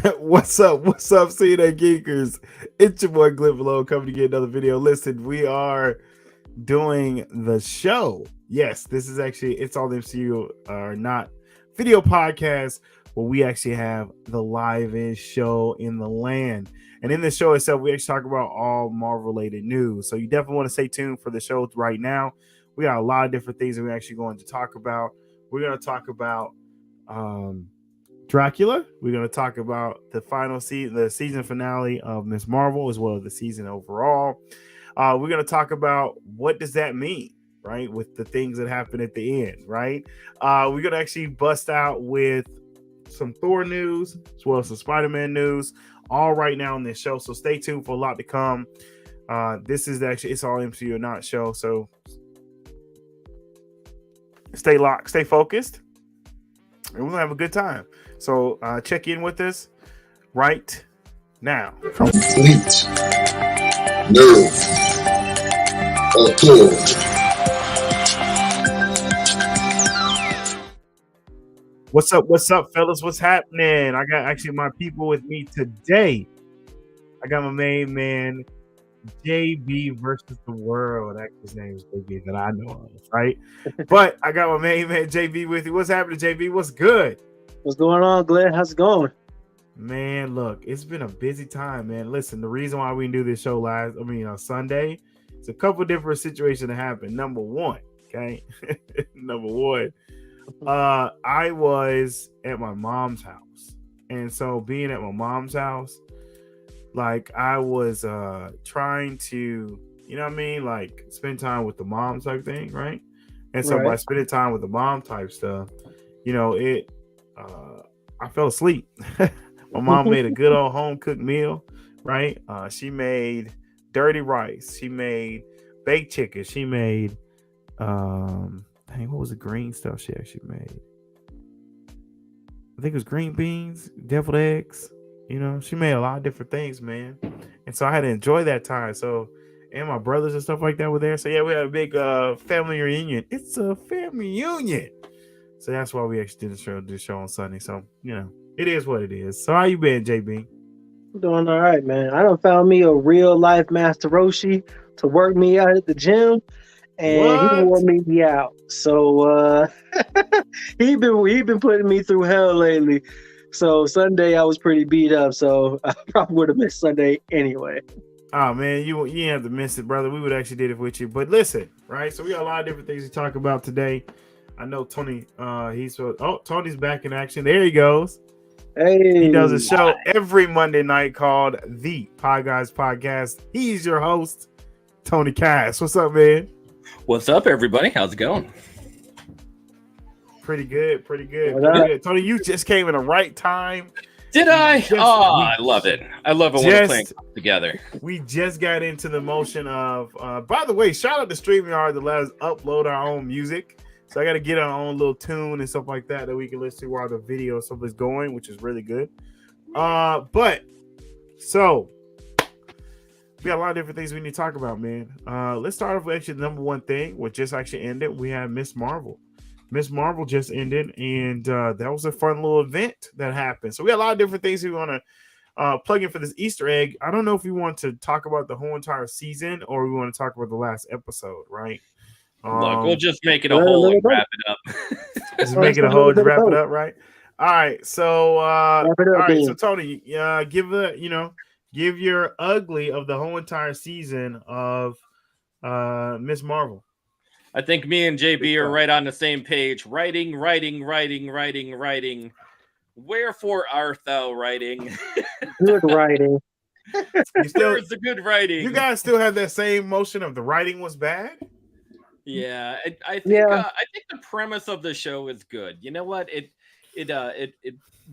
What's up? What's up, CNN Geekers? It's your boy Glenn Below coming to get another video. Listen, we are doing the show. Yes, this is actually it's all the MCU or not video podcast where we actually have the livest show in the land. And in the show itself, we actually talk about all Marvel related news. So you definitely want to stay tuned for the show right now. We got a lot of different things that we're actually going to talk about. We're going to talk about Dracula. We're going to talk about the final season, the season finale of Miss Marvel, as well as the season overall. We're going to talk about what does that mean, right, with the things that happen at the end, right? We're going to actually bust out with some Thor news, as well as some Spider-Man news, all right now in this show. So stay tuned for a lot to come. This is actually, it's all MCU or not show. So stay locked, stay focused, and we're going to have a good time. So check in with us right now. Complete nerve authority. What's up, fellas? What's happening? I got actually my people with me today. I got my main man, JB versus the world. That's his name is JB that I know of, right? But I got my main man, JB, with you. What's happening, JB? What's good? What's going on, Glenn? How's it going? Man, look, it's been a busy time, man. Listen, the reason why we didn't do this show Sunday, it's a couple different situations that happened. Number one, okay? Number one, I was at my mom's house. And so being at my mom's house, like I was trying to, you know what I mean? Like spend time with the mom type thing, right? And so by spending time with the mom type stuff, you know, I fell asleep. My mom made a good old home cooked meal, right? She made dirty rice. She made baked chicken. She made, what was the green stuff she actually made? I think it was green beans, deviled eggs. You know, she made a lot of different things, man. And so I had to enjoy that time. So, and my brothers and stuff like that were there. So yeah, we had a big family reunion. It's a family reunion. So that's why we actually did the show on Sunday. So, you know, it is what it is. So how you been, JB? I'm doing all right, man. I done found me a real life Master Roshi to work me out at the gym, and he done wore me out. So he been putting me through hell lately. So Sunday I was pretty beat up, so I probably would have missed Sunday anyway. Oh man, you didn't have to miss it, brother. We would actually did it with you. But listen, right? So we got a lot of different things to talk about today. I know Tony, Tony's back in action. There he goes. Hey. He does a show every Monday night called The Pie Guys Podcast. He's your host, Tony Cass. What's up, man? What's up, everybody? How's it going? Pretty good. Tony, you just came in the right time. Did I? I love it. I love it when we're playing together. We just got into the motion of, by the way, shout out to StreamYard to let us upload our own music. So I got to get our own little tune and stuff like that we can listen to while the video and stuff is going, which is really good. But so we got a lot of different things we need to talk about, man. Let's start off with actually the number one thing, which just actually ended. We have Miss Marvel. Miss Marvel just ended, and that was a fun little event that happened. So we got a lot of different things we want to plug in for this Easter egg. I don't know if we want to talk about the whole entire season or we want to talk about the last episode, right? Look, we'll just make it a whole and wrap it up. Just make it a whole and wrap it up, right? All right. So so Tony, give your ugly of the whole entire season of Miss Marvel. I think me and JB are right on the same page. Writing. Wherefore art thou writing? Good writing. Where's the good writing? You guys still have that same motion of the writing was bad? Yeah, I think the premise of the show is good. You know what? It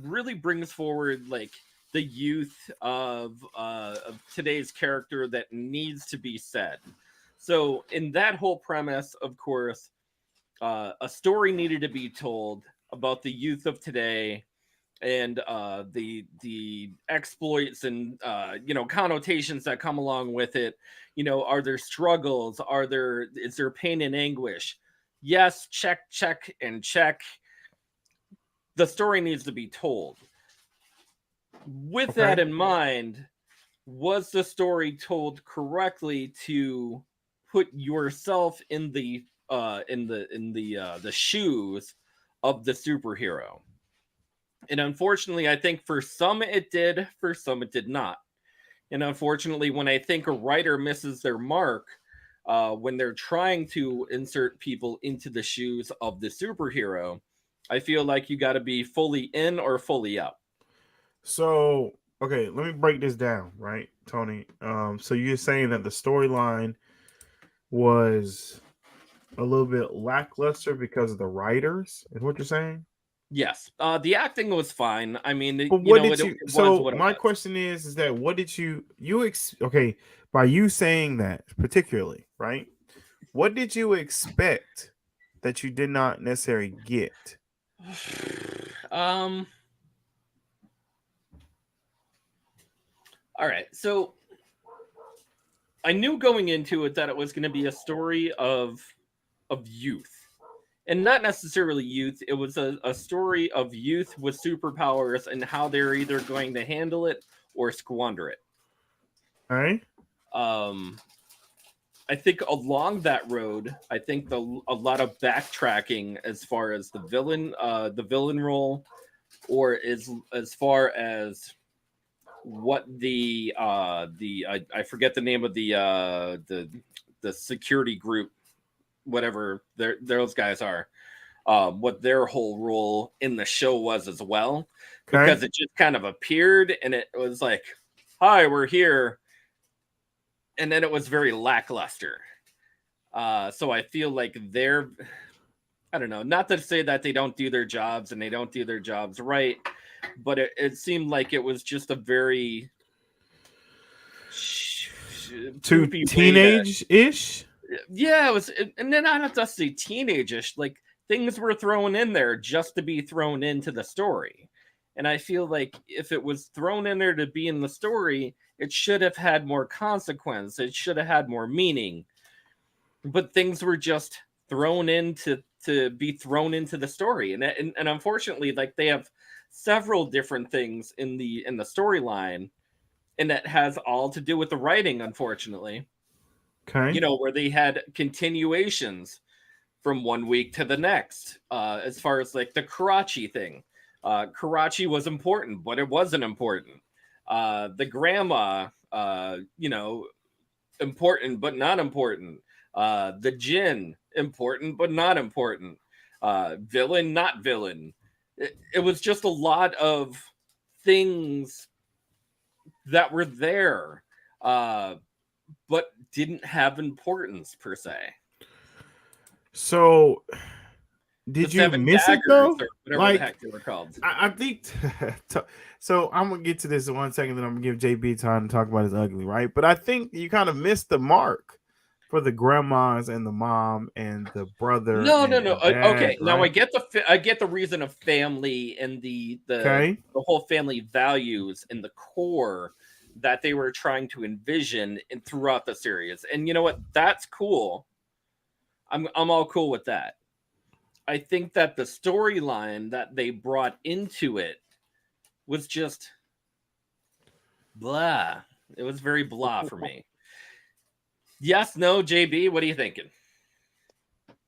really brings forward like the youth of today's character that needs to be said. So in that whole premise, of course, a story needed to be told about the youth of today and the exploits and connotations that come along with it. You know, are there struggles? Is there pain and anguish? Yes, check, and check. The story needs to be told. with that in mind, was the story told correctly to put yourself in the shoes of the superhero? And unfortunately, I think for some it did, for some it did not. And unfortunately, when I think a writer misses their mark, when they're trying to insert people into the shoes of the superhero, I feel like you got to be fully in or fully out. So, okay, let me break this down, right, Tony? So you're saying that the storyline was a little bit lackluster because of the writers, is what you're saying? Yes, the acting was fine. I mean, But you what know, did you? it was So what it my was. question is that what did okay, by you saying that particularly, right? What did you expect that you did not necessarily get? All right, so I knew going into it that it was going to be a story of youth. And not necessarily youth, it was a story of youth with superpowers and how they're either going to handle it or squander it. All right. I think along that road, I think a lot of backtracking as far as the villain role, or as far as what I forget the name of the security group, whatever those guys are, what their whole role in the show was as well, because it just kind of appeared and it was like, hi, we're here, and then it was very lackluster. So I feel like I don't know, not to say that they don't do their jobs and they don't do their jobs right, but it seemed like it was just a very too teenage-ish. Yeah, it was, and then I don't have to say teenage-ish. Like, things were thrown in there just to be thrown into the story. And I feel like if it was thrown in there to be in the story, it should have had more consequence. It should have had more meaning. But things were just thrown in to be thrown into the story. And unfortunately, like, they have several different things in the storyline, and that has all to do with the writing, unfortunately. Okay. You know, where they had continuations from one week to the next, as far as like the Karachi thing. Karachi was important, but it wasn't important. The grandma, you know, important, but not important. The djinn, important, but not important. Villain, not villain. It was just a lot of things that were there, but didn't have importance per se. So, did you miss it though? Whatever like, the heck they were called. I think so. I'm gonna get to this in 1 second, then I'm gonna give JB time to talk about his ugly, right? But I think you kind of missed the mark for the grandmas and the mom and the brother. No. Dad, Okay, right? now I get the reason of family and the whole family values and the core that they were trying to envision and throughout the series. And you know what? That's cool. I'm all cool with that. I think that the storyline that they brought into it was just blah. It was very blah for me. Yes, no, JB, what are you thinking?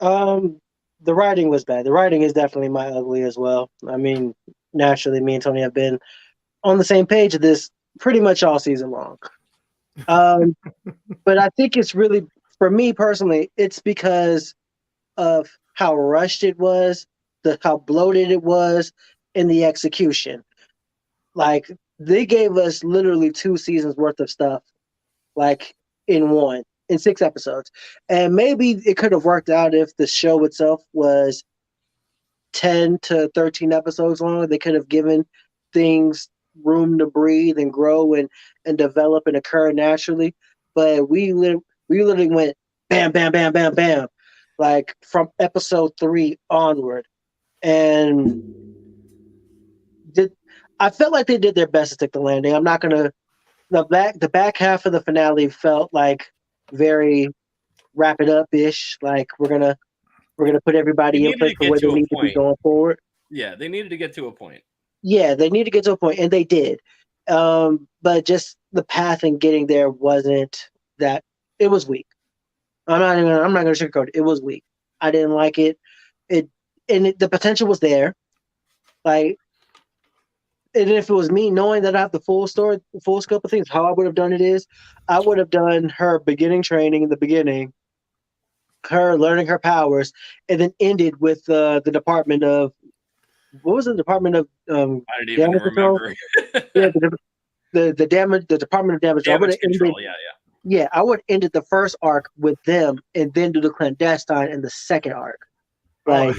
The writing was bad. The writing is definitely my ugly as well. I mean, naturally, me and Tony have been on the same page of this pretty much all season long. But I think it's really, for me personally, it's because of how rushed it was, how bloated it was, and the execution. Like, they gave us literally 2 seasons worth of stuff, like in 6 episodes. And maybe it could have worked out if the show itself was 10 to 13 episodes long. They could have given things room to breathe and grow and develop and occur naturally. But we literally went bam, bam, bam, bam, bam, like from episode 3 onward. And I felt like they did their best to stick the landing. I'm not gonna. The back half of the finale felt like very wrap it up ish. Like we're gonna put everybody in place for where they need to be going forward. Yeah, they needed to get to a point. Yeah, they need to get to a point, and they did. But just the path in getting there wasn't that. It was weak. I'm not gonna sugarcoat it. It was weak. I didn't like it. The potential was there. Like, and if it was me knowing that I have the full story, the full scope of things, how I would have done it is, I would have done her beginning training in the beginning, her learning her powers, and then ended with the Department of, what was it? Department of I didn't even Damage Control. remember. Yeah, the Department of Damage. I would have Control. ended. Yeah, I would have ended the first arc with them, and then do the clandestine in the second arc. Like,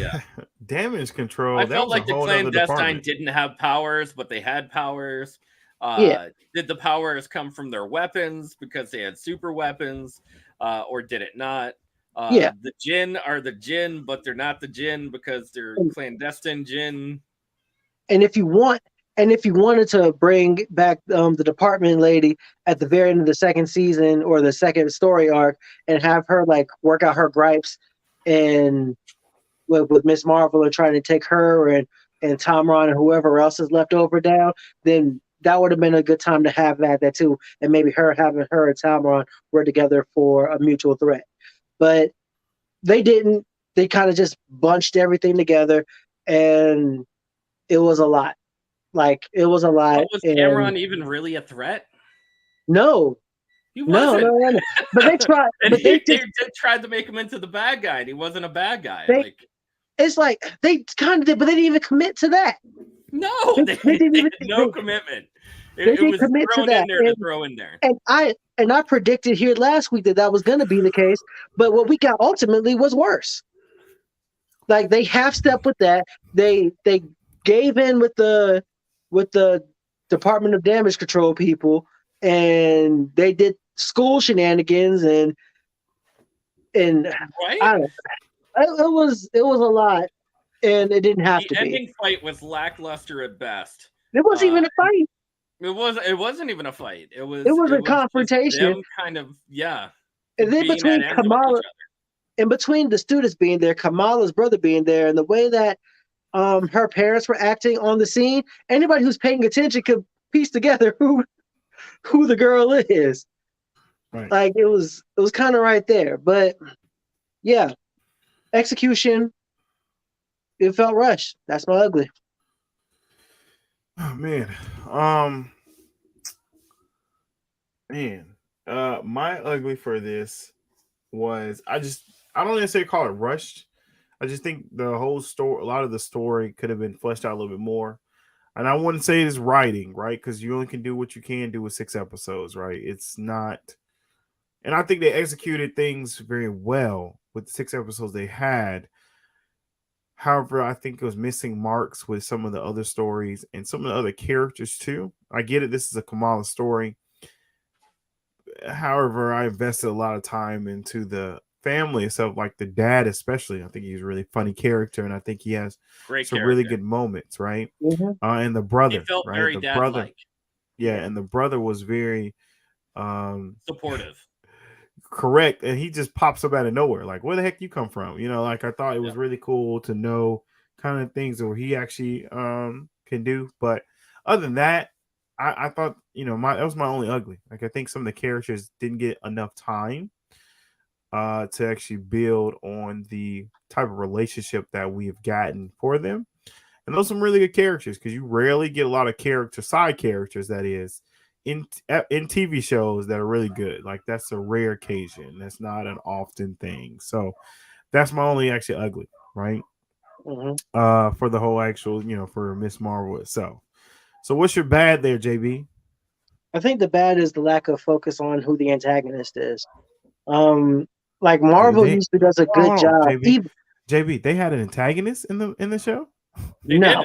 Damage Control. I felt like the clandestine didn't have powers, but they had powers. Did the powers come from their weapons because they had super weapons, or did it not? The Jinn are the Jinn, but they're not the Jinn because they're clandestine Jinn. And if you wanted to bring back the department lady at the very end of the second season or the second story arc and have her like work out her gripes and with Miss Marvel and trying to take her and Tom Ron and whoever else is left over down, then that would have been a good time to have that too. And maybe having her and Tom Ron work together for a mutual threat. But they didn't. They kind of just bunched everything together, and it was a lot. Like, it was a lot. But was Cameron even really a threat? No. He wasn't. No. But they tried. They tried to make him into the bad guy, and he wasn't a bad guy. It's like they kind of did, but they didn't even commit to that. No, they didn't even no commitment. It was commit thrown to that. In there to throw in there. And I predicted here last week that was going to be the case, but what we got ultimately was worse. Like, they half-stepped with that. They gave in with the Department of Damage Control people, and they did school shenanigans and right? I don't know. It was a lot, and it didn't have to be. The ending fight was lackluster at best. It wasn't even a fight. It wasn't even a fight. It was a confrontation. Kind of, yeah. And then between Kamala, and between the students being there, Kamala's brother being there, and the way that her parents were acting on the scene, anybody who's paying attention could piece together who the girl is. Right. Like, it was kind of right there. But yeah, execution, it felt rushed. That's my ugly. Oh man. My ugly for this was I don't necessarily call it rushed. I just think the whole story, a lot of the story could have been fleshed out a little bit more. And I wouldn't say it's writing, right? Because you only can do what you can do with 6 episodes, right? It's not. And I think they executed things very well with the 6 episodes they had. However, I think it was missing marks with some of the other stories and some of the other characters too. I get it. This is a Kamala story. However, I invested a lot of time into the family itself, like the dad especially. I think he's a really funny character, and I think he has some really good moments, right? Mm-hmm. And the brother, he felt right? Very the brother, dad-like. Yeah, and the brother was very supportive. Correct, and he just pops up out of nowhere. Like, where the heck you come from? You know, like I thought it was really cool to know kind of things that he actually can do. But other than that, I thought, you know, that was my only ugly. Like, I think some of the characters didn't get enough time to actually build on the type of relationship that we have gotten for them. And those are some really good characters, because you rarely get a lot of side characters, that is, in TV shows that are really good. Like, that's a rare occasion. That's not an often thing. So that's my only actually ugly, right? Mm-hmm. For the whole actual, you know, for Miss Marvel itself. So what's your bad there, JB? I think the bad is the lack of focus on who the antagonist is. Like, Marvel usually does a good job. JB, they had an antagonist in the show? No,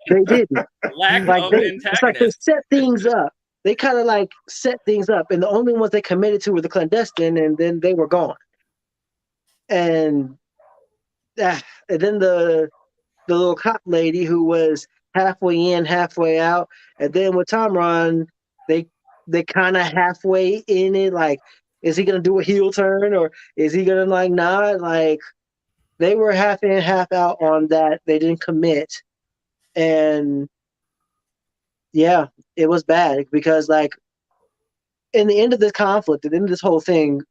they didn't. It's like they set things up. They kind of like set things up, and the only ones they committed to were the clandestine, and then they were gone. And then the little cop lady who was halfway in, halfway out, and then with Tom Ron, they kind of halfway in it. Like, is he gonna do a heel turn, or is he gonna like not? Like, they were half in, half out on that. They didn't commit, and Yeah, it was bad because like in the end of this conflict, at the end of this whole thing,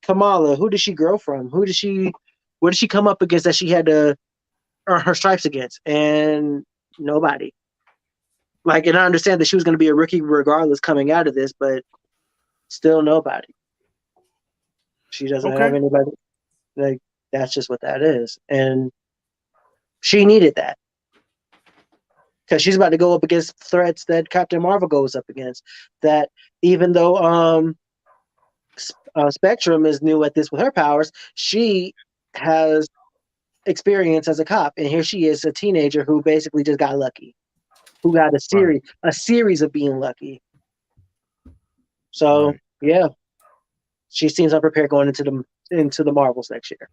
Kamala, who did she grow from? Where did she come up against that she had to earn her stripes against? And nobody. Like, and I understand that she was going to be a rookie regardless coming out of this, but still nobody. She doesn't have anybody. Like, that's just what that is. And she needed that. Because she's about to go up against threats that Captain Marvel goes up against. That even though Spectrum is new at this with her powers, she has experience as a cop, and here she is, a teenager who basically just got lucky, who got a series of being lucky. So yeah, she seems unprepared going into the Marvels next year.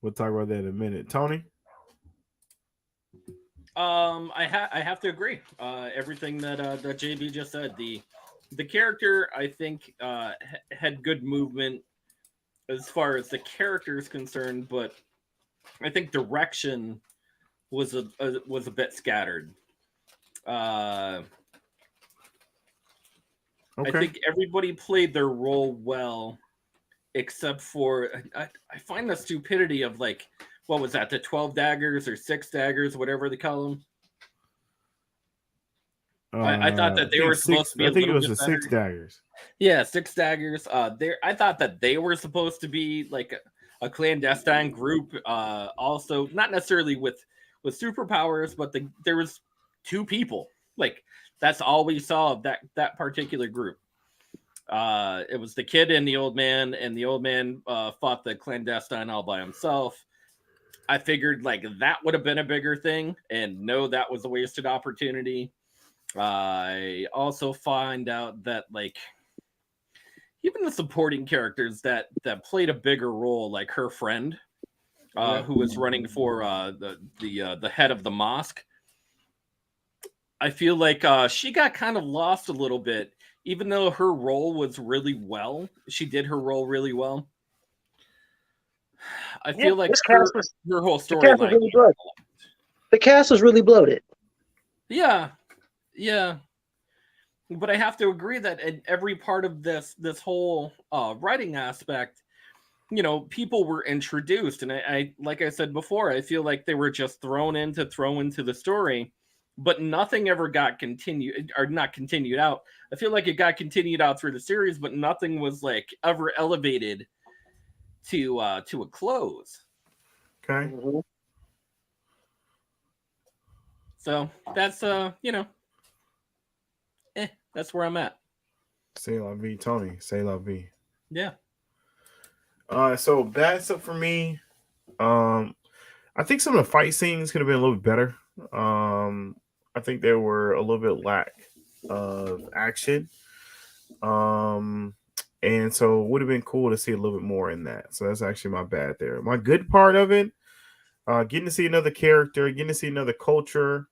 We'll talk about that in a minute. Tony? I have to agree. Everything that JB just said. The character, I think, had good movement as far as the character is concerned, but I think direction was a bit scattered. I think everybody played their role well, except for I find the stupidity of like, what was that? The 12 daggers or 6 daggers, whatever they call them. I thought that they were supposed to be. I think it was the 6 daggers. Yeah, 6 daggers. I thought that they were supposed to be like a clandestine group. Also, not necessarily with superpowers, but there was 2 people. Like that's all we saw of that particular group. It was the kid and the old man, and the old man fought the clandestine all by himself. I figured like that would have been a bigger thing, and no, that was a wasted opportunity. I also find out that like even the supporting characters that played a bigger role, like her friend, who was running for the head of the mosque. I feel like she got kind of lost a little bit, even though her role was really well. She did her role really well. I feel like her whole storyline. The cast was really bloated. Yeah. But I have to agree that in every part of this whole writing aspect, you know, people were introduced, and I like I said before, I feel like they were just thrown into the story, but nothing ever got continued or not continued out. I feel like it got continued out through the series, but nothing was like ever elevated to a close. Okay. Mm-hmm. So that's that's where I'm at. Say la vie, Tony. Say la vie. Yeah. So that's it for me. I think some of the fight scenes could have been a little bit better. I think they were a little bit lack of action. And so it would have been cool to see a little bit more in that. So that's actually my bad there. My good part of it, getting to see another character, getting to see another culture.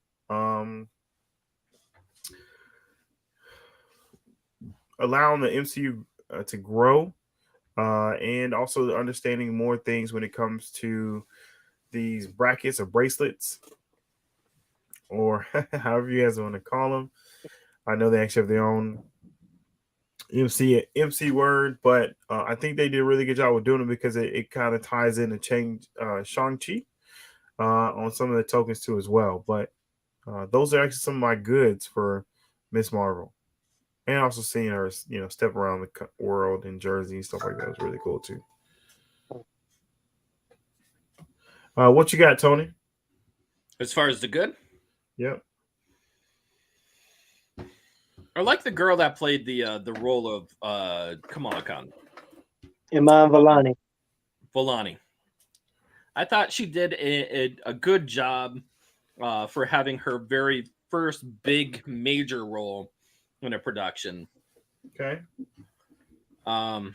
Allowing the MCU to grow, and also understanding more things when it comes to these brackets or bracelets, or however you guys want to call them. I know they actually have their own MC word, but I think they did a really good job with doing it because it kind of ties in to change Shang-Chi on some of the tokens too as well. But those are actually some of my goods for Miss Marvel. And also seeing her, step around the world in Jersey and stuff like that was really cool too. What you got, Tony? As far as the good? Yep. I like the girl that played the role of Kamala Khan. Iman Vellani. I thought she did a good job for having her very first big major role in a production. Okay. Like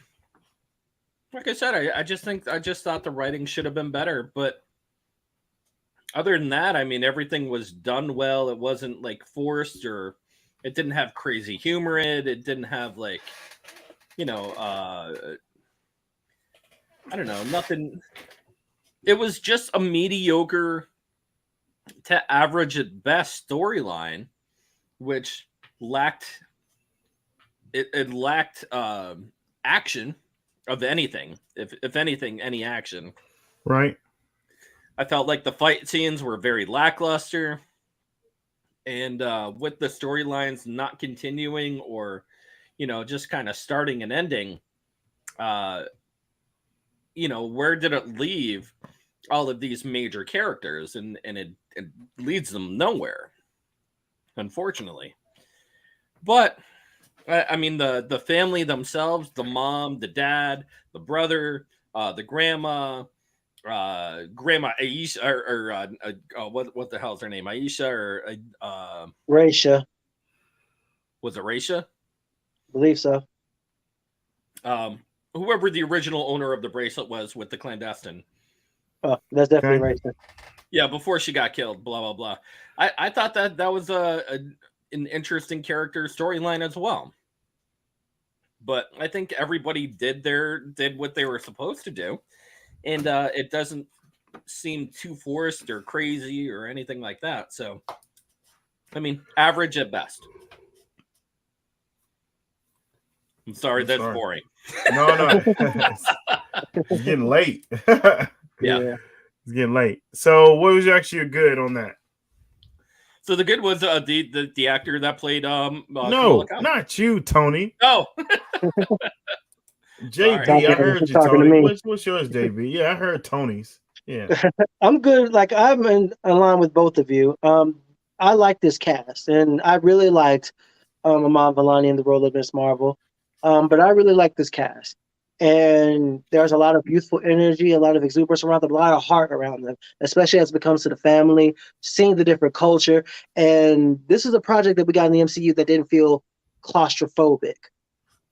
I said, I just thought the writing should have been better, but other than that, I mean, everything was done well. It wasn't like forced, or it didn't have crazy humor in it. It didn't have like, I don't know, nothing. It was just a mediocre to average at best storyline, which lacked it lacked action of anything. If anything, any action. Right. I felt like the fight scenes were very lackluster, and with the storylines not continuing or, just kind of starting and ending, where did it leave all of these major characters? And it leads them nowhere, unfortunately. But I mean, the family themselves, the mom, the dad, the brother, the grandma, Grandma Aisha, or what the hell's her name? Aisha or Raisha, was it Raisha? believe so. Whoever the original owner of the bracelet was with the clandestine. Oh, that's definitely Raisha. Yeah, before she got killed. Blah blah blah. I thought that was an interesting character storyline as well. But I think everybody did what they were supposed to do, and it doesn't seem too forced or crazy or anything like that. So, I mean, average at best. I'm sorry, that's boring. No. It's getting late. Yeah. It's getting late. So, what was actually a good on that? So the good was the actor that played no, not you, Tony. Oh. JB, I heard you, Tony. What's yours, JB? Yeah, I heard Tony's. Yeah. I'm good. Like, I'm in line with both of you. I like this cast, and I really liked Iman Vellani in the role of Miss Marvel. But I really like this cast. And there's a lot of youthful energy, a lot of exuberance around them, a lot of heart around them, especially as it comes to the family, seeing the different culture. And this is a project that we got in the MCU that didn't feel claustrophobic.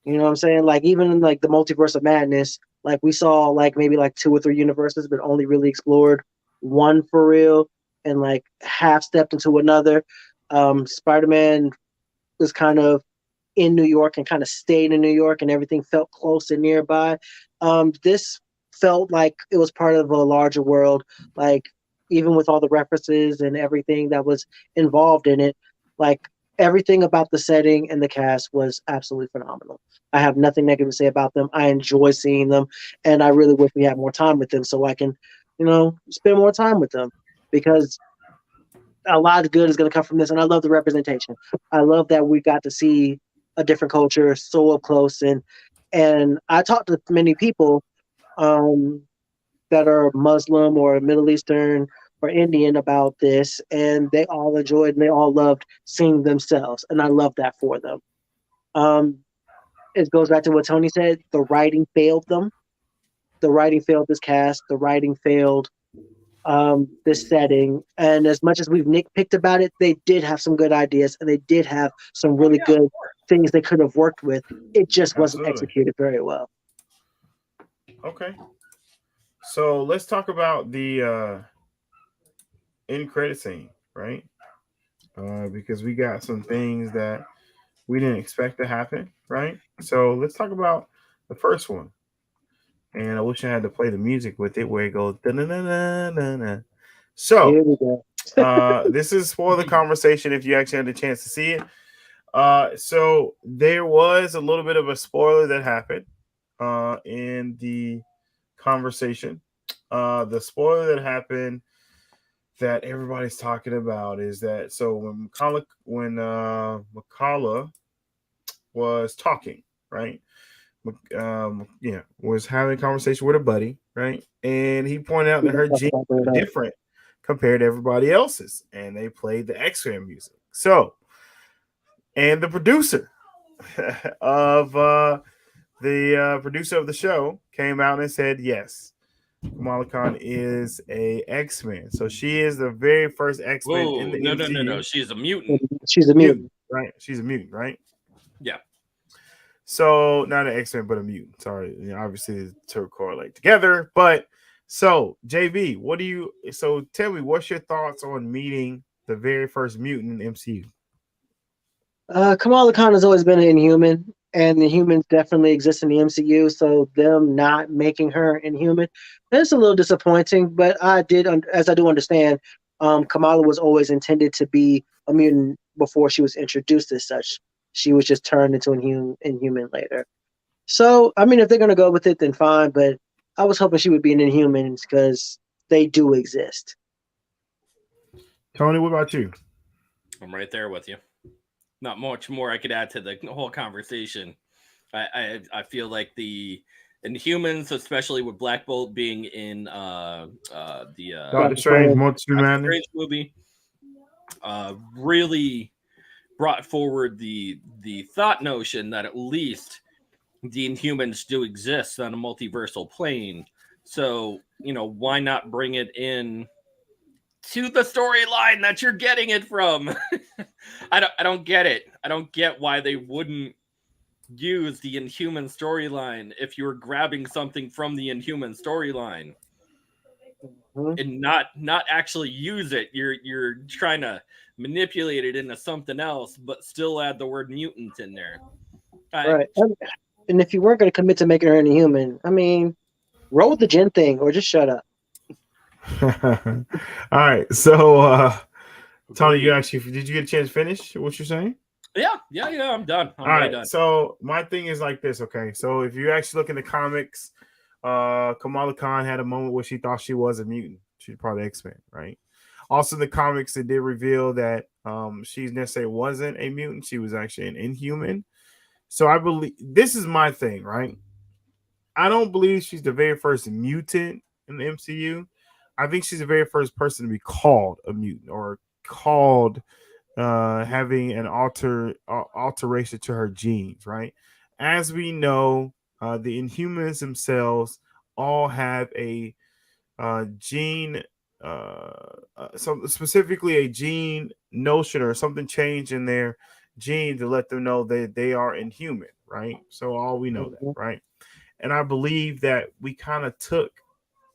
You know what I'm saying? Like, even in like the Multiverse of Madness, like we saw like maybe like 2 or 3 universes, but only really explored one for real, and like half stepped into another. Spider-Man was kind of in New York and kind of stayed in New York, and everything felt close and nearby. This felt like it was part of a larger world, like even with all the references and everything that was involved in it, like everything about the setting and the cast was absolutely phenomenal. I have nothing negative to say about them. I enjoy seeing them, and I really wish we had more time with them so I can, spend more time with them, because a lot of good is going to come from this. And I love the representation. I love that we got to see a different culture so up close, and I talked to many people that are Muslim or Middle Eastern or Indian about this, and they all enjoyed and they all loved seeing themselves, and I love that for them. It goes back to what Tony said. The writing failed them. The writing failed this cast. The writing failed this setting. And as much as we've nitpicked about it, they did have some good ideas, and they did have some really good things they could have worked with. It just wasn't executed very well. Okay. So let's talk about the end credit scene, right? Because we got some things that we didn't expect to happen, right? So let's talk about the first one. And I wish I had to play the music with it where it goes. Da-na-na-na-na-na. So Here we go. this is for the conversation if you actually had the chance to see it. So there was a little bit of a spoiler that happened in the conversation. The spoiler that happened that everybody's talking about is that when Makala was talking, right? Was having a conversation with a buddy, right? And he pointed out that her genes are different compared to everybody else's, and they played the X-Men music. So, and the producer of the producer of the show came out and said, yes, Kamala Khan is a X-Men. So she is the very first X-Men in the MCU. No. She's a mutant. She's a mutant. Right? She's a mutant, right? Yeah. So not an X-Men, but a mutant. Sorry, obviously the two correlate together. But so JB, tell me, what's your thoughts on meeting the very first mutant in MCU? Kamala Khan has always been an Inhuman, and the humans definitely exist in the MCU. So them not making her Inhuman, it's a little disappointing. But I do understand Kamala was always intended to be a mutant before she was introduced as such. She was just turned into an inhuman later. So, I mean, if they're going to go with it, then fine. But I was hoping she would be an Inhumans because they do exist. Tony, what about you? I'm right there with you. Not much more I could add to the whole conversation. I feel like the Inhumans, especially with Black Bolt being in the Doctor Strange, Multiverse Madness Strange movie, really brought forward the thought notion that at least the Inhumans do exist on a multiversal plane. So, why not bring it in to the storyline that you're getting it from? I don't get it. I don't get why they wouldn't use the Inhuman storyline if you're grabbing something from the Inhuman storyline and not actually use it. You're trying to manipulate it into something else, but still add the word mutant in there. Right. And if you weren't going to commit to making her an Inhuman, I mean, roll with the Jen thing or just shut up. All right. So, Tony, did you get a chance to finish what you're saying? Yeah, I'm done. I'm all right. done. So my thing is like this, okay? So if you actually look in the comics, Kamala Khan had a moment where she thought she was a mutant. She's part of X-Men, right? Also in the comics, it did reveal that she necessarily wasn't a mutant. She was actually an Inhuman. So I believe this is my thing, right? I don't believe she's the very first mutant in the MCU. I think she's the very first person to be called a mutant or called having an alteration to her genes, right? As we know, the Inhumans themselves all have a gene, specifically a gene notion or something changed in their gene to let them know that they are inhuman, right? So all we know that, right? And I believe that we kind of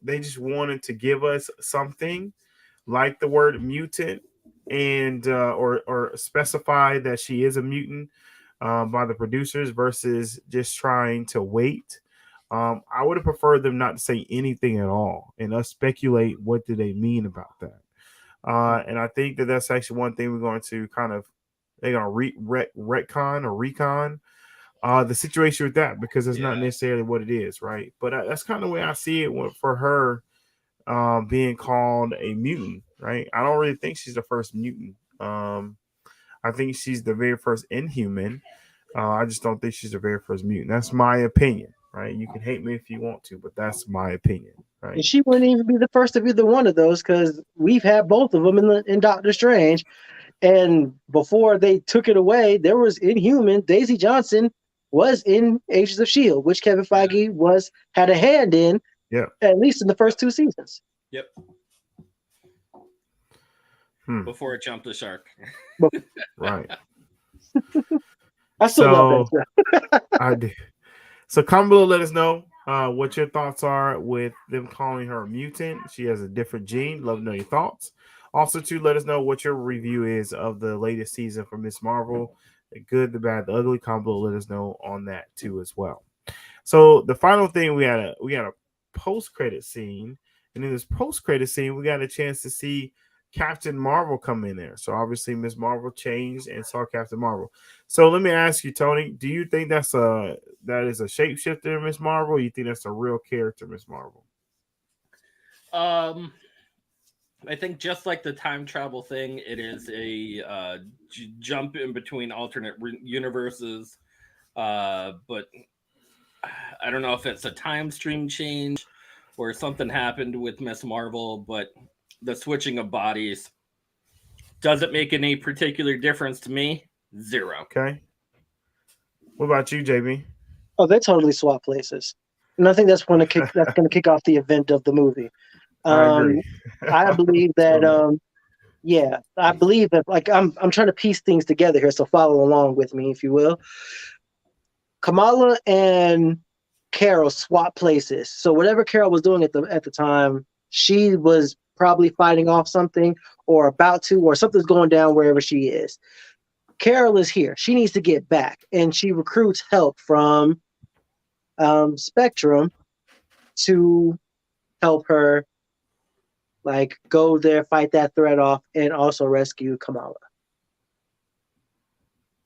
they just wanted to give us something like the word mutant and or specify that she is a mutant by the producers versus just trying to wait. I would have preferred them not to say anything at all and us speculate what do they mean about that. And I think that that's actually one thing we're going to they're going to retcon or recon the situation with that because it's not necessarily what it is, right? But that's kind of the way I see it for her being called a mutant, right? I don't really think she's the first mutant. I think she's the very first Inhuman. I just don't think she's the very first mutant. That's my opinion, right? You can hate me if you want to, but that's my opinion, right? And she wouldn't even be the first of either one of those because we've had both of them in Doctor Strange. And before they took it away, there was Inhuman. Daisy Johnson was in Agents of S.H.I.E.L.D., which Kevin Feige had a hand in, at least in the first 2 seasons. Yep. Before it jumped the shark. Right. I still love that. I did. So comment below, let us know what your thoughts are with them calling her a mutant. She has a different gene. Love to know your thoughts. Also, to let us know what your review is of the latest season for Ms. Marvel. The good, the bad, the ugly. Comment below, let us know on that too as well. So the final thing, we had a post-credit scene, and in this post-credit scene, we got a chance to see Captain Marvel come in there. So obviously Ms. Marvel changed and saw Captain Marvel. So let me ask you, Tony, do you think that is a shapeshifter, Ms. Marvel? Or you think that's a real character, Ms. Marvel? I think just like the time travel thing, it is a jump in between alternate universes. But I don't know if it's a time stream change or something happened with Ms. Marvel, but the switching of bodies doesn't make any particular difference to me. Zero. Okay. What about you, JB? Oh, they totally swap places. And I think that's going to kick off the event of the movie. I agree. I believe that I believe that I'm trying to piece things together here, so follow along with me, if you will. Kamala and Carol swap places. So whatever Carol was doing at the time, she was probably fighting off something or about to, or something's going down wherever she is. Carol is here. She needs to get back, and she recruits help from Spectrum to help her like go there, fight that threat off, and also rescue Kamala.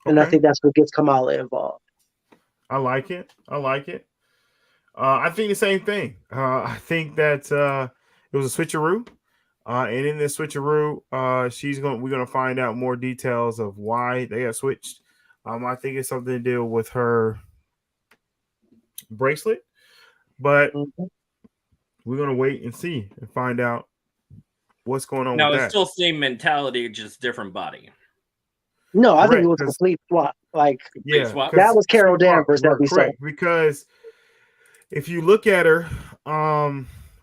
And I think that's what gets Kamala involved. I like it. I think the same thing. I think that it was a switcheroo. And in this switcheroo, we're gonna find out more details of why they got switched. I think it's something to do with her bracelet, but we're gonna wait and see and find out what's going on. Now with it's that. still same mentality, just different body. No, I think it was a complete swap. Like, swap. That was Carol Danvers that we saw. Because if you look at her,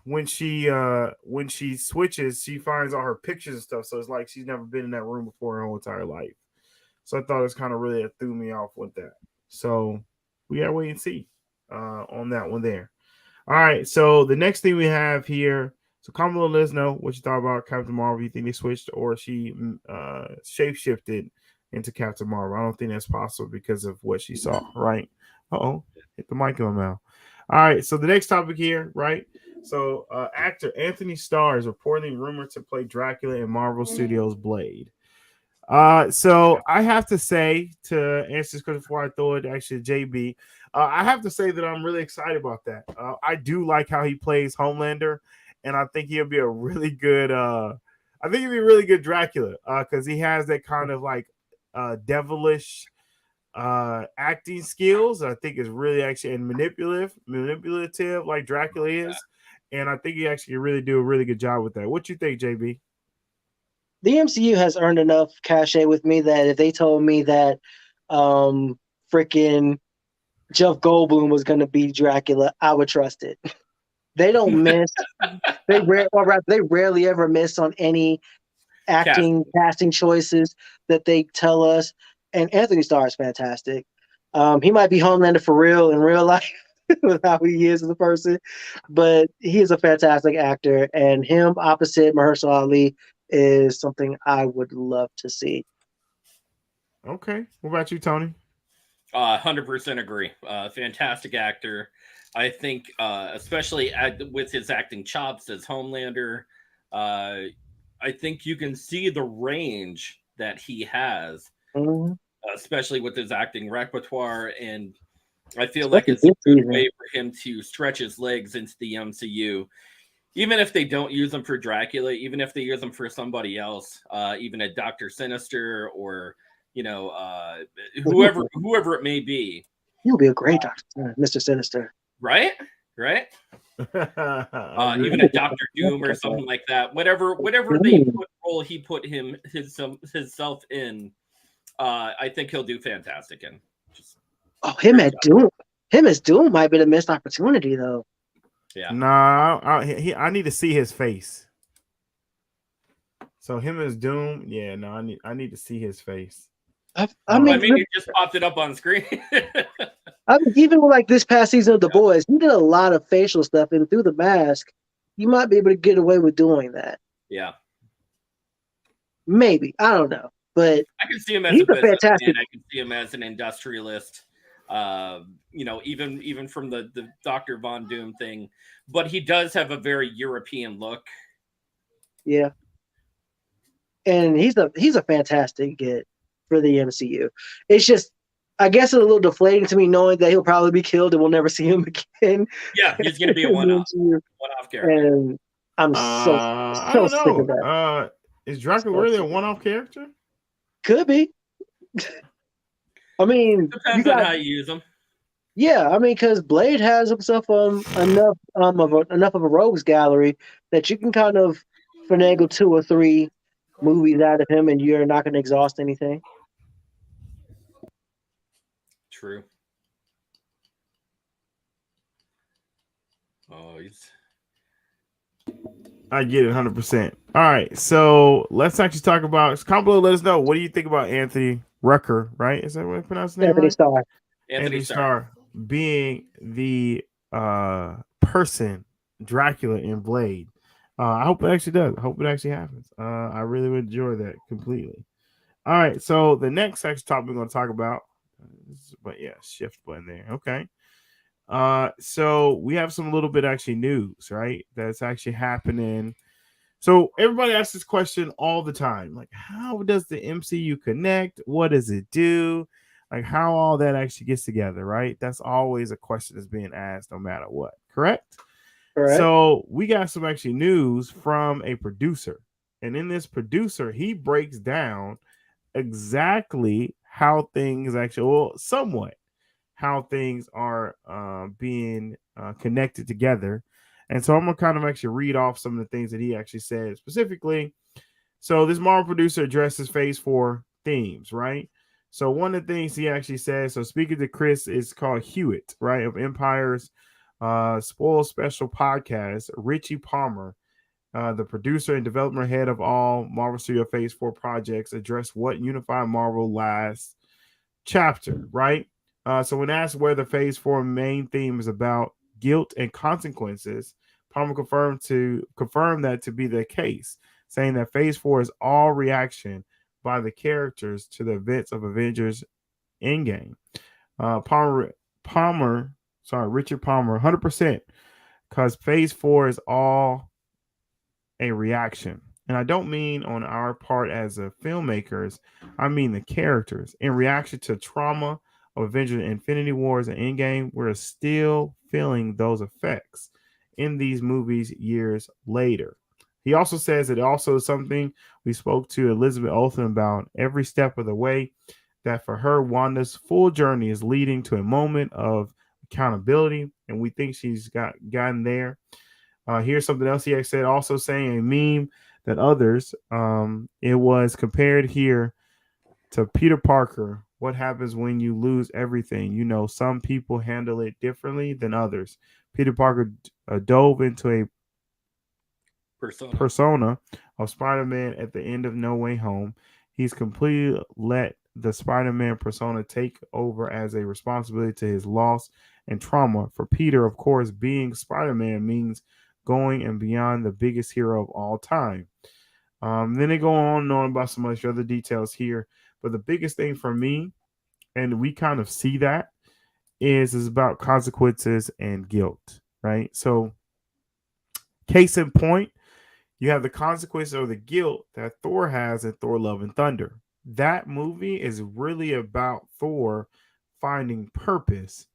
when she switches, she finds all her pictures and stuff. So it's like she's never been in that room before her whole entire life. So I thought it was kind of really threw me off with that. So we gotta wait and see on that one there. All right. So the next thing we have here. So comment below, let us know what you thought about Captain Marvel. You think they switched or she shape-shifted into Captain Marvel? I don't think that's possible because of what she saw, right? Hit the mic in my mouth. All right, so the next topic here, right? So actor Anthony Starr is reportedly rumored to play Dracula in Marvel Studios' Blade. So I have to say, to answer this question before I throw it actually to JB, I have to say that I'm really excited about that. I do like how he plays Homelander, and I think he'll be a really good Dracula because he has that kind of like devilish acting skills. I think is really actually and manipulative like Dracula is, and I think he actually really do a really good job with that. What you think, JB? The MCU has earned enough cachet with me that if they told me that freaking Jeff Goldblum was going to be Dracula, I would trust it. They don't miss. They rarely ever miss on any casting choices that they tell us. And Anthony Starr is fantastic. He might be Homelander for real in real life with how he is as a person, but he is a fantastic actor. And him opposite Mahershala Ali is something I would love to see. Okay. What about you, Tony? 100% agree. Fantastic actor. I think, especially with his acting chops as Homelander, I think you can see the range that he has, especially with his acting repertoire. And I feel like it's a good way for him to stretch his legs into the MCU. Even if they don't use him for Dracula, even if they use him for somebody else, even a Dr. Sinister or, whoever it may be. He'll be a great Doctor, Mr. Sinister. Right? Even a Doctor Doom or something like that. Whatever role he put himself in, I think he'll do fantastic in. Him as Doom might be the missed opportunity though. Yeah. Nah, I need to see his face. So him as Doom, yeah. No, I need to see his face. I mean, you just popped it up on screen. I mean, even with like this past season of The Boys, he did a lot of facial stuff, and through the mask, you might be able to get away with doing that. Yeah, maybe, I don't know, but I can see him as a businessman. I can see him as an industrialist. Even from the Dr. Von Doom thing, but he does have a very European look. Yeah, and he's a fantastic get for the MCU. It's just, I guess it's a little deflating to me knowing that he'll probably be killed and we'll never see him again. Yeah, he's going to be a one-off character. And I'm so sick of that. Is Dracula really a one-off character? Could be. I mean, depends on how you use them. Yeah, I mean, because Blade has himself enough of a rogues gallery that you can kind of finagle 2 or 3 movies out of him, and you're not going to exhaust anything. True. Oh, I get it 100%. All right, so let's actually talk about. Comment below, let us know what do you think about Anthony Rucker, right? Is that what I pronounced his name? Anthony right? Starr. Anthony Starr being the person Dracula in Blade. I hope it actually does. I hope it actually happens. I really would enjoy that completely. All right, so the next actual topic we're going to talk about, shift button there. Okay. So we have some little bit actually news, right? That's actually happening. So everybody asks this question all the time. Like, how does the MCU connect? What does it do? Like how all that actually gets together, right? That's always a question that's being asked no matter what. Correct? Correct. So we got some actually news from a producer. And in this producer, he breaks down exactly how things actually, well, somewhat how things are being connected together. And so I'm gonna kind of actually read off some of the things that he actually said specifically. So this Marvel producer addresses Phase 4 themes, right? So one of the things he actually says, so speaking to Chris, is called Hewitt, right, of Empire's Spoil Special podcast, Richie Palmer, the producer and development head of all Marvel Studio Phase 4 projects, addressed what unified Marvel last chapter, right? So when asked where the Phase 4 main theme is about guilt and consequences, Palmer confirmed that to be the case, saying that Phase 4 is all reaction by the characters to the events of Avengers Endgame. Richard Palmer, 100%, because Phase 4 is all a reaction. And I don't mean on our part as a filmmakers, I mean the characters. In reaction to trauma of Avengers Infinity Wars and Endgame, we're still feeling those effects in these movies years later. He also says it also is something we spoke to Elizabeth Olsen about every step of the way, that for her, Wanda's full journey is leading to a moment of accountability, and we think she's gotten there. Here's something else he said, also saying a meme that others, it was compared here to Peter Parker. What happens when you lose everything? You know, some people handle it differently than others. Peter Parker dove into a persona of Spider-Man at the end of No Way Home. He's completely let the Spider-Man persona take over as a responsibility to his loss and trauma. For Peter, of course, being Spider-Man means going and beyond the biggest hero of all time. Then they go on and on about some other details here. But the biggest thing for me, and we kind of see that, is about consequences and guilt, right? So, case in point, you have the consequences or the guilt that Thor has in Thor Love and Thunder. That movie is really about Thor finding purpose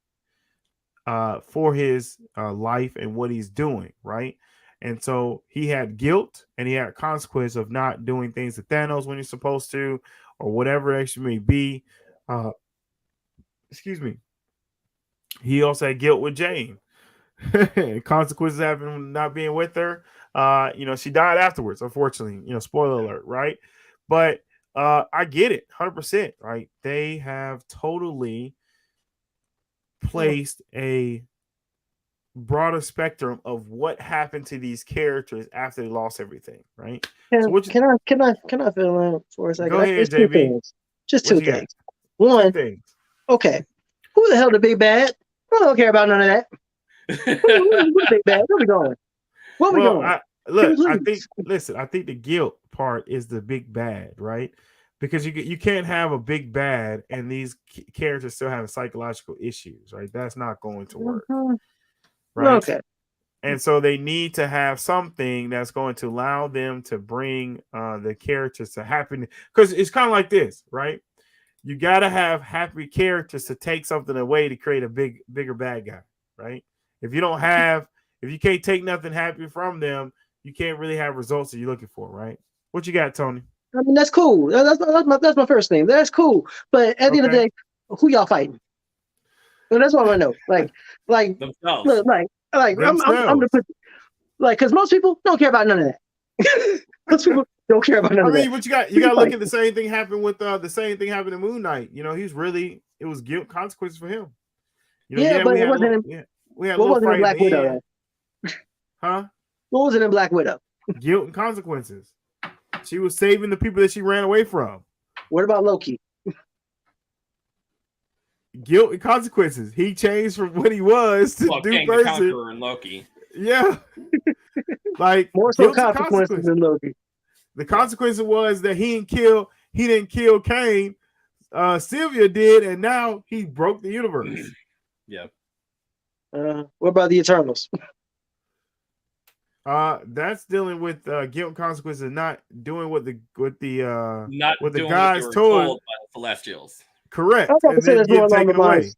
for his life and what he's doing, right? And so he had guilt and he had consequence of not doing things to Thanos when he's supposed to, or whatever it actually may be. Excuse me. He also had guilt with Jane. Consequences having not being with her. She died afterwards, unfortunately. Spoiler alert, right? But I get it, 100%, right? They have totally placed a broader spectrum of what happened to these characters after they lost everything, right? Can I fill in for a second? Go ahead, JB. Just two things. One, okay, who the hell the big bad? I don't care about none of that. Who's big bad? Where we going? Where we going? I think the guilt part is the big bad, right? Because you can't have a big bad and these characters still having psychological issues, right? That's not going to work, right? Okay. And so they need to have something that's going to allow them to bring the characters to happiness. Because it's kind of like this, right? You got to have happy characters to take something away to create a bigger bad guy, right? If you can't take nothing happy from them, you can't really have results that you're looking for, right? What you got, Tony? I mean, that's cool. That's my first thing. That's cool. But at the end of the day, who y'all fighting? Well, that's what I want to know. Like themselves. Look, I'm gonna put because most people don't care about none of that. Most people don't care about none of that. I mean, but you got to look at the same thing happened with the same thing happened to Moon Knight. It was guilt consequences for him. But it wasn't. What was it in Black Widow? Huh? What was it in Black Widow? Guilt and consequences. She was saving the people that she ran away from. What about Loki? Guilt and consequences. He changed from what he was to do person. And Loki. Yeah. Like more so consequences than Loki. The consequence was that he didn't kill Kane. Sylvia did, and now he broke the universe. Yeah. What about the Eternals? That's dealing with guilt and consequences, not doing what Not the doing what they gods were told. told by the Celestials. Correct, I'll probably and say then that's more get along the taken away. lines.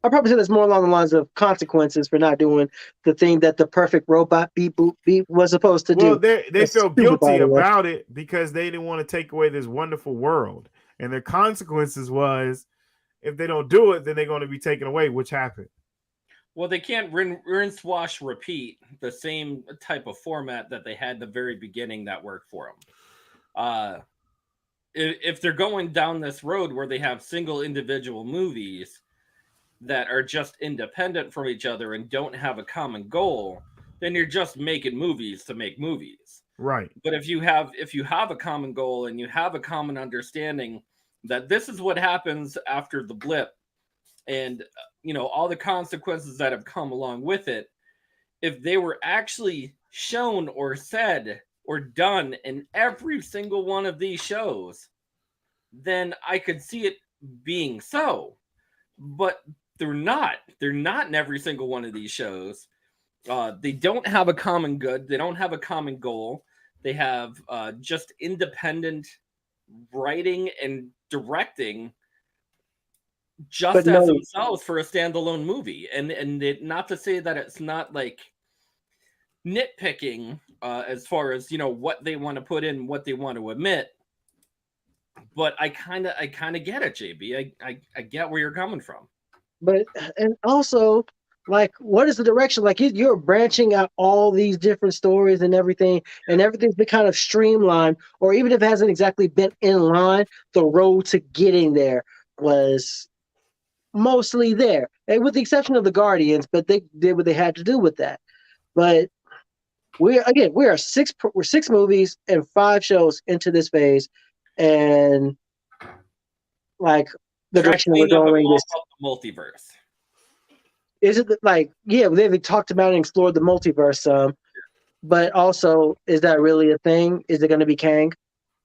I'll probably say that's more along the lines of consequences for not doing the thing that the perfect robot beep boop beep was supposed to Well, do. they That's felt stupid, by guilty the way. about it because they didn't want to take away this wonderful world, and the consequences was if they don't do it, then they're going to be taken away, which happened. Well, they can't rinse, wash, repeat the same type of format that they had the very beginning that worked for them. If they're going down this road where they have single individual movies that are just independent from each other and don't have a common goal, then you're just making movies to make movies. Right. But if you have a common goal and you have a common understanding that this is what happens after the blip, and all the consequences that have come along with it, if they were actually shown or said or done in every single one of these shows, then I could see it being so. But they're not in every single one of these shows. They don't have a common good, they don't have a common goal. They have just independent writing and directing just as themselves for a standalone movie, and not to say that it's not like nitpicking as far as what they want to put in, what they want to omit, but I kind of get it, JB. I get where you're coming from, but and also, like, what is the direction? Like, you're branching out all these different stories and everything's been kind of streamlined, or even if it hasn't exactly been in line, the road to getting there was mostly there, and with the exception of the Guardians, but they did what they had to do with that. But we're six movies and 5 shows into this phase, and like the direction we're going is the multiverse. Is it like, yeah, they've talked about and explored the multiverse some, but also, is that really a thing? Is it going to be Kang,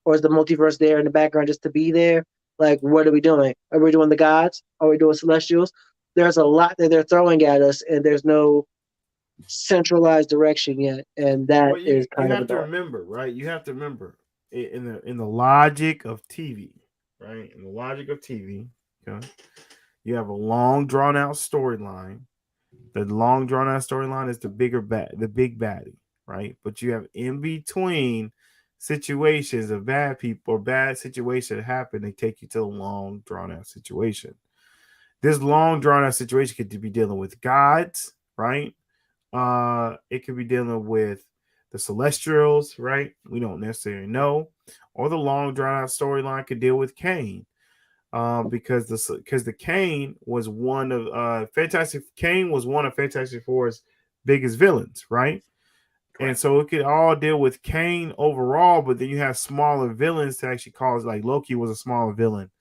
or is the multiverse there in the background just to be there? Like, what are we doing? Are we doing the gods? Are we doing celestials? There's a lot that they're throwing at us, and there's no centralized direction yet, and that is kind you of have to remember, right? You have to remember in the logic of TV, right? In the logic of TV, okay, you have a long drawn out storyline. The long drawn out storyline is the big baddie, right? But you have in between situations of bad people or bad situation happen. They take you to a long drawn out situation. This long drawn out situation could be dealing with gods, right? It could be dealing with the Celestials, right? We don't necessarily know. Or the long drawn out storyline could deal with Kane. Because the Kane was one of Fantastic Four's biggest villains, right? Correct. And so it could all deal with Kane overall, but then you have smaller villains to actually cause, like Loki was a smaller villain.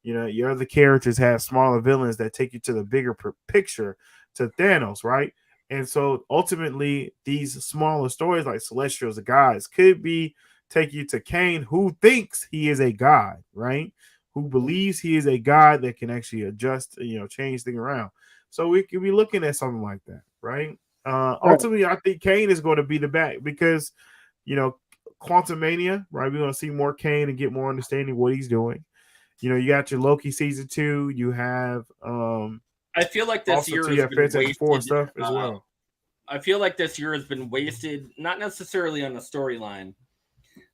Your other characters have smaller villains that take you to the bigger picture, to Thanos, right? And so ultimately, these smaller stories like Celestials, the gods, could take you to Kane, who thinks he is a god, right? Who believes he is a god that can actually adjust, change things around. So we could be looking at something like that, right? Ultimately, I think Kane is going to be the back because, Quantum Mania, right? We're going to see more Kane and get more understanding of what he's doing. You got your Loki season 2. You have, I feel like this year has been wasted stuff as well. I feel like this year has been wasted, not necessarily on the storyline,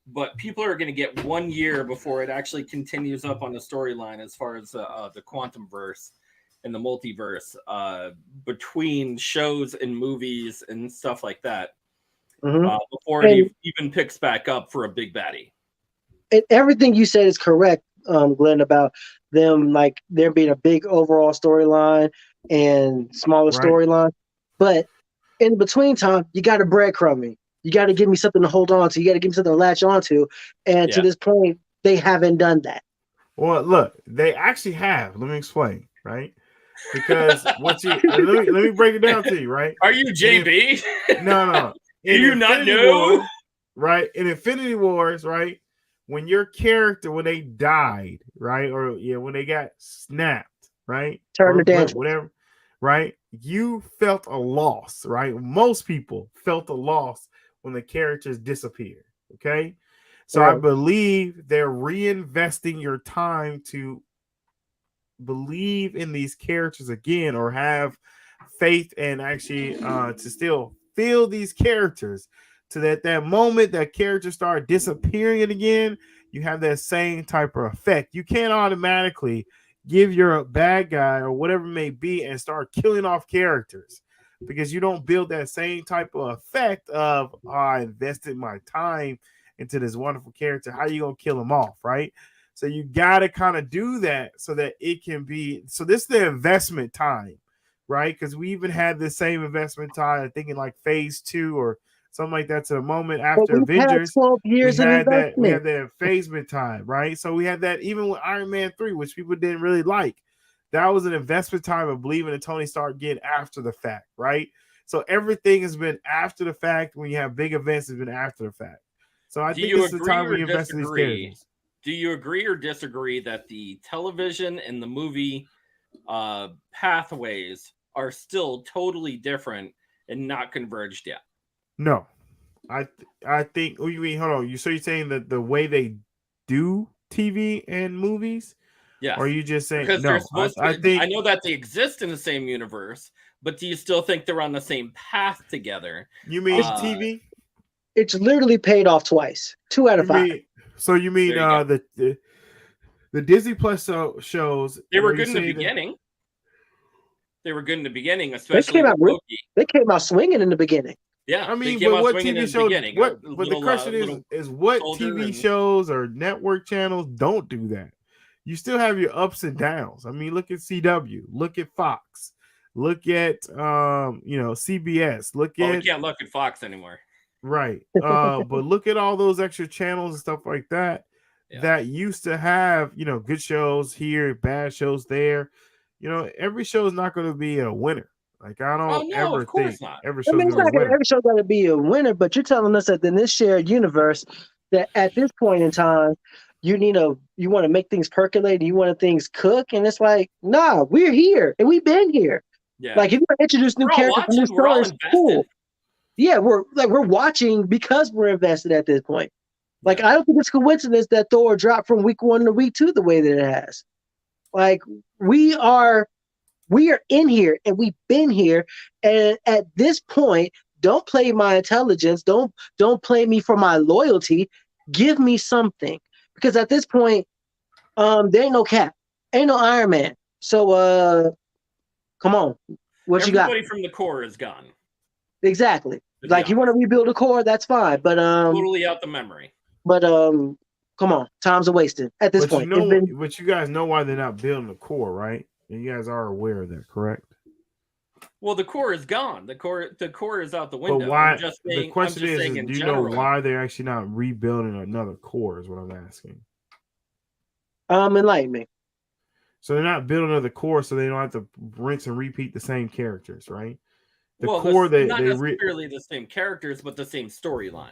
but people are going to get 1 year before it actually continues up on the storyline as far as the quantum verse and the multiverse between shows and movies and stuff like that before it even picks back up for a big baddie. And everything you said is correct, Glenn, about them, like there being a big overall storyline and smaller storyline. But in between time, you got to breadcrumb me. You got to give me something to hold on to. You got to give me something to latch onto. And to this point, they haven't done that. Well, look, they actually have. Let me explain, right? Because let me break it down to you, right? Are you JB? No. Do you not know? Wars, right? In Infinity Wars, right? When your character, when they died, right? Or when they got snapped, right? Turn the dance. Whatever, right? You felt a loss, right? Most people felt a loss when the characters disappear. Okay. So I Right. believe they're reinvesting your time to believe in these characters again, or have faith and actually to still feel these characters, to that moment that characters start disappearing again, you have that same type of effect. You can't automatically give your bad guy or whatever it may be and start killing off characters, because you don't build that same type of effect of, oh, I invested my time into this wonderful character. How are you gonna kill him off, right? So you got to kind of do that so that it can be. So this is the investment time, right? Because we even had the same investment time, thinking like phase 2 or something like that, to the moment But after we've had Avengers. 12 years of We investment. had that investment time, right? So we had that even with Iron Man 3, which people didn't really like. That was an investment time of believing in Tony Stark again after the fact, right? So everything has been after the fact. When you have big events, it's been after the fact. So I think this is the time we invest in these characters. Do you agree or disagree that the television and the movie pathways are still totally different and not converged yet? No, I think. Oh, you mean, hold on? So you're saying that the way they do TV and movies? Yes. Or are you just saying because no? I think I know that they exist in the same universe, but do you still think they're on the same path together? You mean TV? It's literally paid off twice. 2 out of 5. You mean the Disney Plus shows? They were good in the beginning. They were good in the beginning, especially they came out Loki. They came out swinging in the beginning. Yeah, I mean, but what TV shows? But the question is what TV shows or network channels don't do that? You still have your ups and downs. I mean, look at CW, look at Fox, look at CBS, look at. We can't look at Fox anymore. Right. But look at all those extra channels and stuff like that that used to have, good shows here, bad shows there. Every show is not going to be a winner. Like, I don't ever think every show's it's not every show got to be a winner, but you're telling us that in this shared universe, that at this point in time, you want to make things percolate, and you want things cook, and it's like, nah, we're here and we've been here. Yeah. Like, if you introduce new characters from new stories, cool. Yeah, we're watching because we're invested at this point. Like, I don't think it's coincidence that Thor dropped from week 1 to week 2 the way that it has. Like, we are in here and we've been here, and at this point, don't play my intelligence, don't play me for my loyalty. Give me something, because at this point, there ain't no Cap, ain't no Iron Man. So, come on, what you got? Everybody from the core is gone. Exactly. Like, you want to rebuild a core, that's fine, but totally out the memory. But come on, time's a wasted at this point. But you guys know why they're not building a core, right? And you guys are aware of that, correct? Well, the core is gone. The core is out the window. But why? The question is do you know why they're actually not rebuilding another core? Is what I'm asking. Enlighten me. So they're not building another core, so they don't have to rinse and repeat the same characters, right? Core not necessarily the same characters, but the same storyline.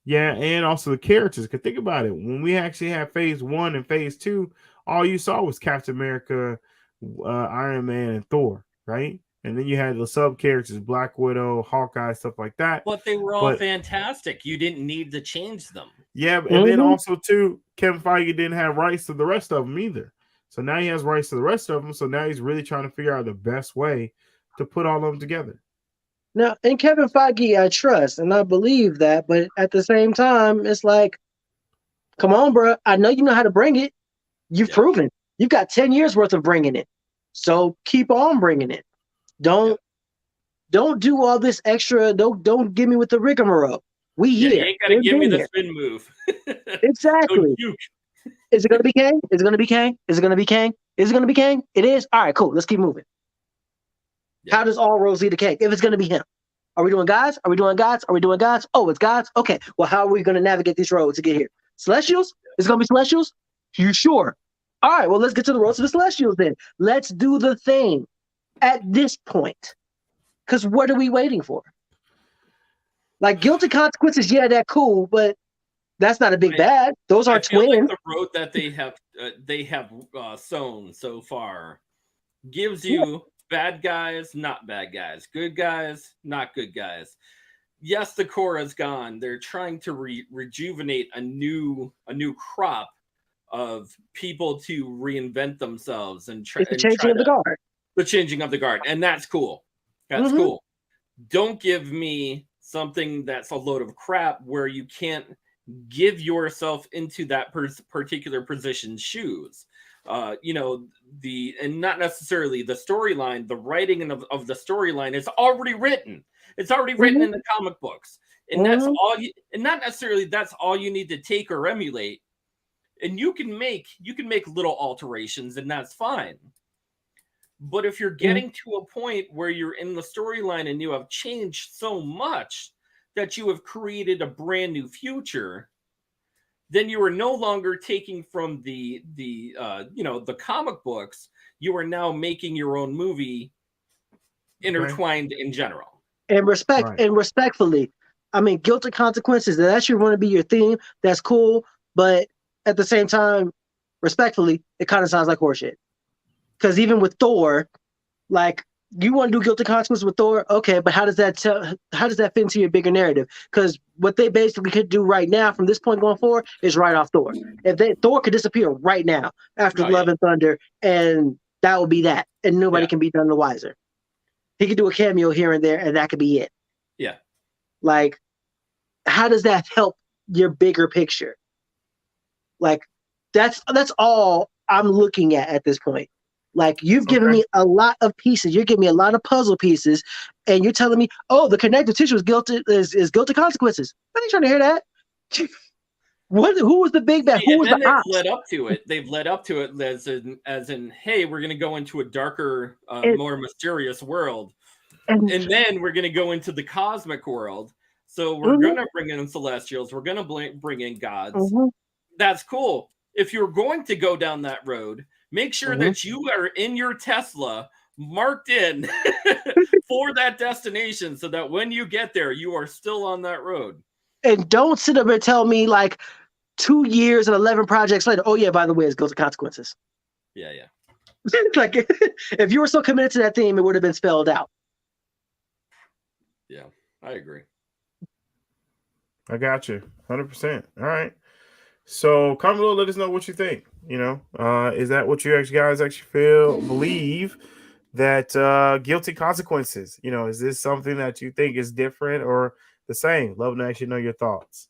Yeah, and also the characters. Because think about it, when we actually had phase 1 and phase 2, all you saw was Captain America, Iron Man, and Thor, right? And then you had the sub characters, Black Widow, Hawkeye, stuff like that. But they were all fantastic. You didn't need to change them. Yeah, and then also too, Kevin Feige didn't have rights to the rest of them either. So now he has rights to the rest of them. So now he's really trying to figure out the best way to put all of them together. Now, and Kevin Feige, I trust and I believe that, but at the same time, it's like, come on, bro. I know you know how to bring it. You've proven. You've got 10 years worth of bringing it. So keep on bringing it. Don't do all this extra. Don't give me with the rigmarole. We here. You ain't gotta give me the spin move. Exactly. Is it gonna be Kang? Is it gonna be Kang? Is it gonna be Kang? Is it gonna be Kang? It is. All right, cool. Let's keep moving. Yeah. How does all roads lead to Kang? If it's gonna be him, are we doing gods? Are we doing gods? Are we doing gods? Oh, it's gods. Okay. Well, how are we gonna navigate these roads to get here? Celestials? It's gonna be Celestials? You sure? All right. Well, let's get to the roads of the Celestials then. Let's do the thing at this point. Because what are we waiting for? Like, guilty consequences, yeah, that's cool, but that's not a big bad. Those are twins. Like the road that they have sown so far gives you bad guys, not bad guys, good guys, not good guys. yes, the core is gone. They're trying to rejuvenate a new crop of people to reinvent themselves and It's the changing of the guard. The changing of the guard, and that's cool. That's cool. Don't give me something that's a load of crap where you can't give yourself into that particular position's shoes. You know, and not necessarily the storyline, the writing of the storyline is already written. It's already written in the comic books. And that's all and not necessarily that's all you need to take or emulate. And you can make little alterations, and that's fine. But if you're getting to a point where you're in the storyline and you have changed so much that you have created a brand new future, then you are no longer taking from the comic books. You are now making your own movie intertwined in general. And respectfully, I mean, guilt and consequences, that should want to be your theme. That's cool. But at the same time, respectfully, it kind of sounds like horseshit. Because even with Thor, like, you want to do guilty consequences with Thor, okay, but how does that fit into your bigger narrative? Because what they basically could do right now, from this point going forward, is write off Thor. If Thor could disappear right now after Love and Thunder, and that would be that, and nobody can be none the wiser. He could do a cameo here and there, and that could be it. Yeah. Like, how does that help your bigger picture? Like, that's all I'm looking at this point. Like, you've given me a lot of pieces. You're giving me a lot of puzzle pieces, and you're telling me, oh, the connective tissue is guilty consequences. I ain't trying to hear that. Who was the big bad? Who was the ops? They've led up to it as in, hey, we're going to go into a darker, more mysterious world, and then we're going to go into the cosmic world. So we're going to bring in celestials. We're going to bring in gods. That's cool. If you're going to go down that road, make sure that you are in your Tesla marked in for that destination so that when you get there, you are still on that road. And don't sit up and tell me, like, 2 years and 11 projects later, oh, yeah, by the way, it's guilty consequences. Yeah. Like, if you were so committed to that theme, it would have been spelled out. Yeah, I agree. I got you. 100%. All right. So comment below, let us know what you think. You know, is that what you guys actually believe that guilty consequences? You know, is this something that you think is different or the same? Love to actually know your thoughts.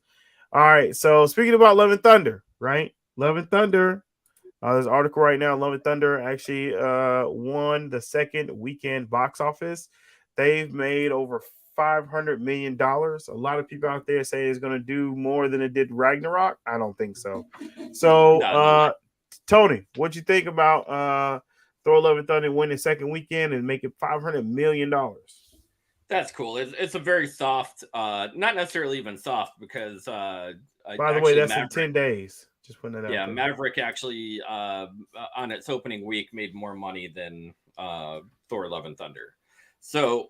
All right. So speaking about Love and Thunder, right? Love and Thunder. There's an article right now. Love and Thunder actually won the second weekend box office. They've made over $500 million. A lot of people out there say it's going to do more than it did Ragnarok. I don't think so. So, Tony, what'd you think about Thor: Love and Thunder winning second weekend and making $500 million? That's cool. It's a very soft, not necessarily even soft, because by the way, that's Maverick, in 10 days. Just putting that out. Yeah, Maverick actually on its opening week made more money than Thor: Love and Thunder. So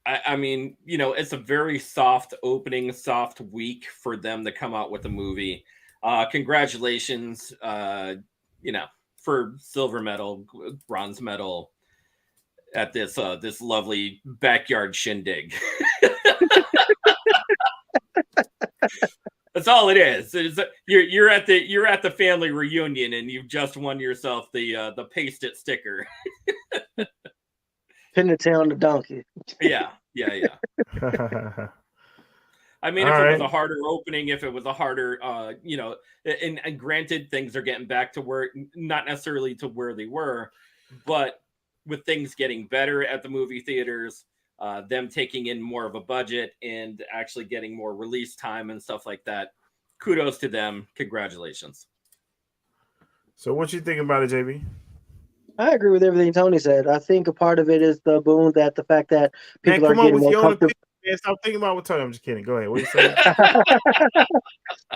I mean, you know, it's a very soft opening, soft week for them to come out with a movie. Congratulations, you know, for silver medal, bronze medal at this this lovely backyard shindig. That's all it is. You're at the family reunion and you've just won yourself the paste-it sticker. Pin the tail on the donkey. Yeah. I mean, if it was a harder opening, if it was a harder, you know, and granted, things are getting back to where, not necessarily to where they were, but with things getting better at the movie theaters, them taking in more of a budget and actually getting more release time and stuff like that, kudos to them. Congratulations. So what you think about it, JB? I agree with everything Tony said. I think a part of it is the boom that the fact that people are getting more comfortable. Man, stop thinking about what Tony. I'm just kidding. Go ahead. What are you saying?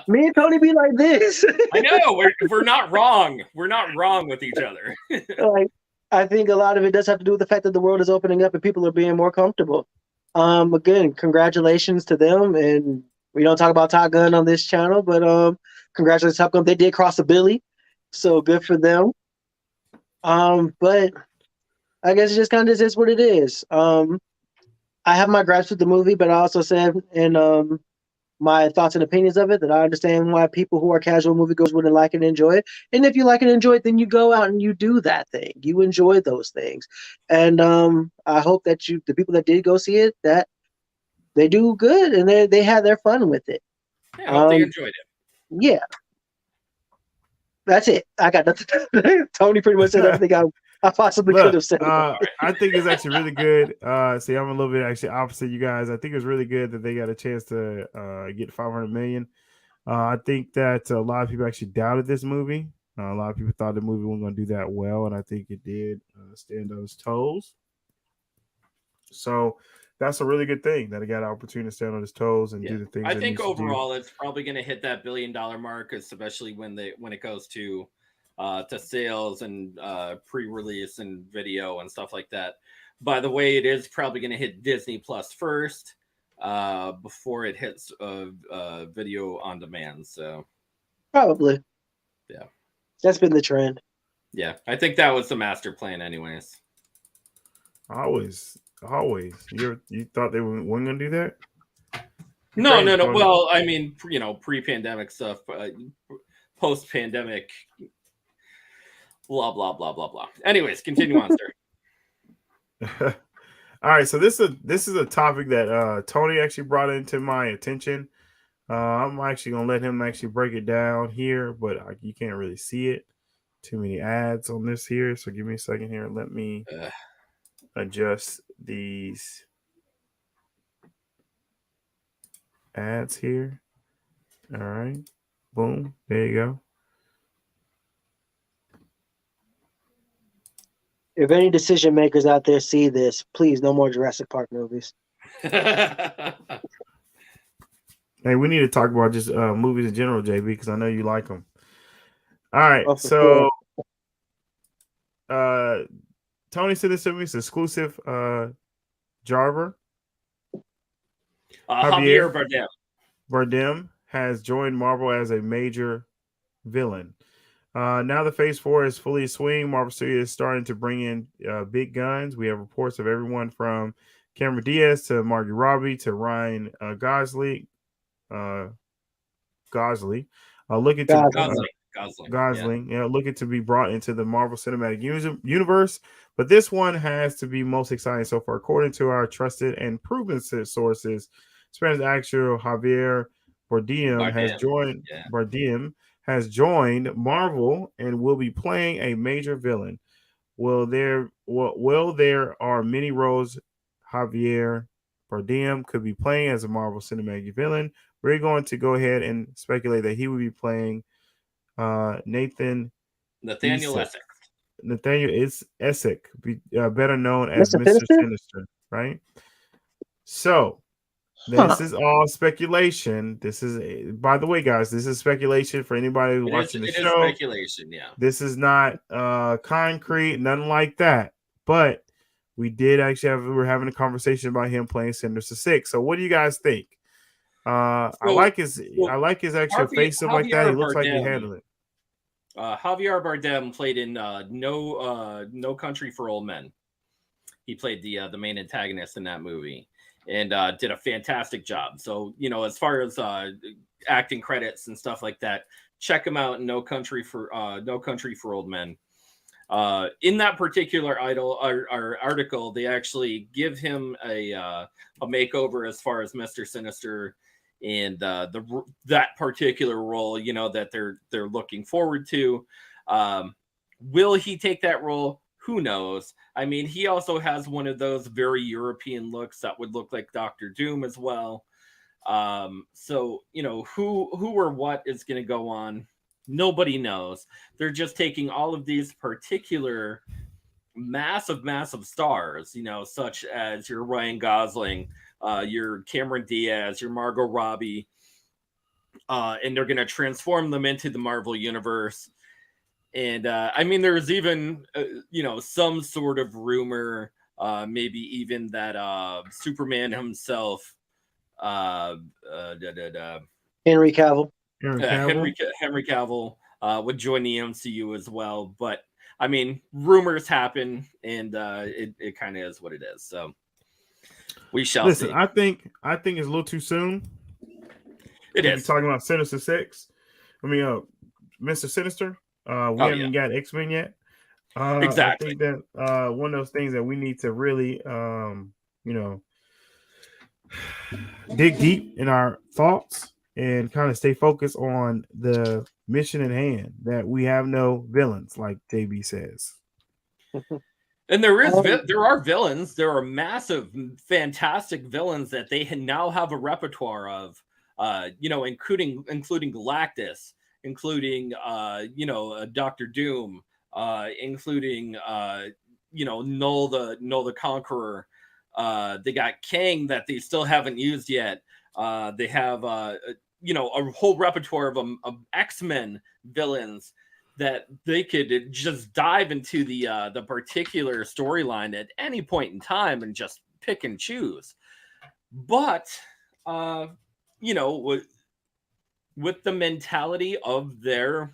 Me and Tony be like this. I know we're not wrong. We're not wrong with each other. Like, I think a lot of it does have to do with the fact that the world is opening up and people are being more comfortable. Again, congratulations to them. And we don't talk about Top Gun on this channel, but congratulations to Top Gun. They did cross a Billy, so good for them. But I guess it just kind of is what it is. I have my gripes with the movie, but I also said in my thoughts and opinions of it that I understand why people who are casual moviegoers wouldn't like it and enjoy it. And if you like and enjoy it, then you go out and you do that thing. You enjoy those things. And I hope that the people that did go see it, that they do good and they had their fun with it. Yeah, I hope they enjoyed it. Yeah. That's it. I got nothing. Tony pretty much said everything I possibly could have said. I think it's actually really good. See, I'm a little bit actually opposite you guys. I think it's really good that they got a chance to get 500 million. I think that a lot of people actually doubted this movie. A lot of people thought the movie wasn't going to do that well, and I think it did stand on its toes. So that's a really good thing that it got an opportunity to stand on its toes and do the things. I think overall it's probably going to hit that $1 billion mark, especially when it goes to sales and pre-release and video and stuff like that. By the way, it is probably going to hit Disney Plus first before it hits video on demand. So probably, yeah, that's been the trend. Yeah, I think that was the master plan, anyways. Always. You thought they weren't going to do that? No. Well, I mean, pre-pandemic stuff, post-pandemic, blah blah blah blah blah. Anyways, continue on, sir. All right, so this is a topic that Tony actually brought into my attention. I'm actually gonna let him actually break it down here, but you can't really see it. Too many ads on this here, so give me a second here. Let me adjust these ads here. All right, boom, there you go. If any decision makers out there see this, please, no more Jurassic Park movies. Hey, we need to talk about just movies in general, JB, because I know you like them. All right, so Tony said this to me. It's exclusive. Javier Bardem has joined Marvel as a major villain. Now the Phase 4 is fully swing. Marvel Studios is starting to bring in big guns. We have reports of everyone from Cameron Diaz to Margot Robbie to Ryan Gosling. Gosling, looking to be brought into the Marvel Cinematic Universe. But this one has to be most exciting so far, according to our trusted and proven sources. Spanish actor Javier Bardem has joined Marvel and will be playing a major villain. There are many roles Javier Bardem could be playing as a Marvel Cinematic villain. We're going to go ahead and speculate that he will be playing Nathaniel Essex. Nathaniel Essex, better known as Mr. Sinister, right? So this is all speculation. This is, by the way, guys, this is speculation for anybody who's watching the show. It is speculation, yeah. This is not concrete, nothing like that. But we did actually we were having a conversation about him playing Sinister Six. So what do you guys think? I like his actual face up like that. He looks like he handled it. Javier Bardem played in No Country for Old Men. He played the main antagonist in that movie and did a fantastic job. So, as far as acting credits and stuff like that, check him out in No Country for Old Men. In that particular article, they actually give him a makeover as far as Mr. Sinister and that particular role, that they're looking forward to. Will he take that role? Who knows? I mean, he also has one of those very European looks that would look like Dr. Doom as well. So, who or what is going to go on? Nobody knows. They're just taking all of these particular massive stars, such as your Ryan Gosling, your Cameron Diaz, your Margot Robbie, and they're going to transform them into the Marvel Universe. And I mean, there's even, some sort of rumor, maybe even that Superman himself, Henry Cavill. Henry Cavill would join the MCU as well. But I mean, rumors happen, and it kind of is what it is. So We shall Listen, see. I think it's a little too soon. It to is. be talking about Sinister Six. I mean, Mr. Sinister. We haven't got X-Men yet. Exactly. I think that one of those things that we need to really, dig deep in our thoughts and kind of stay focused on the mission at hand. That we have no villains, like JB says. And there are villains. There are massive, fantastic villains that they now have a repertoire of. Including Galactus, including Doctor Doom, including Null the Conqueror. They got Kang that they still haven't used yet. They have a whole repertoire of X-Men villains that they could just dive into the particular storyline at any point in time and just pick and choose. But with the mentality of their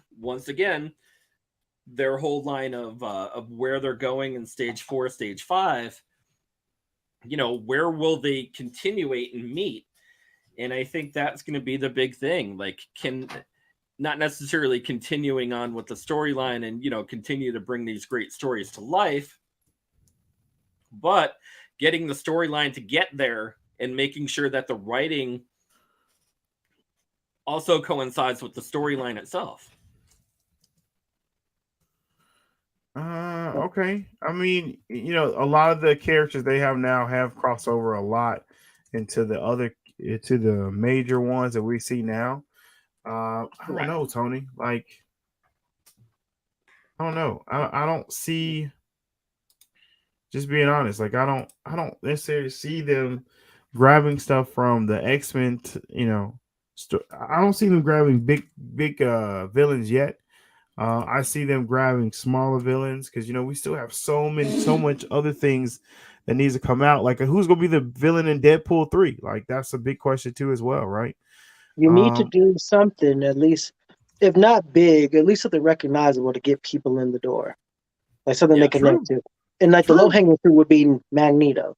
whole line of where they're going in stage 4, stage 5, where will they continuate and meet? And I think that's going to be the big thing. Like, not necessarily continuing on with the storyline and, continue to bring these great stories to life, but getting the storyline to get there and making sure that the writing also coincides with the storyline itself. Okay. I mean, a lot of the characters they have now have crossed over a lot into the major ones that we see now. I don't know, Tony. Like, I don't know. I don't see. Just being honest, like I don't necessarily see them grabbing stuff from the X-Men. I don't see them grabbing big villains yet. I see them grabbing smaller villains because we still have so much other things that needs to come out. Like, who's gonna be the villain in Deadpool 3? Like, that's a big question too, as well, right? You need to do something, at least, if not big, at least something recognizable to get people in the door, like something they connect to. And like the low hanging fruit would be Magneto,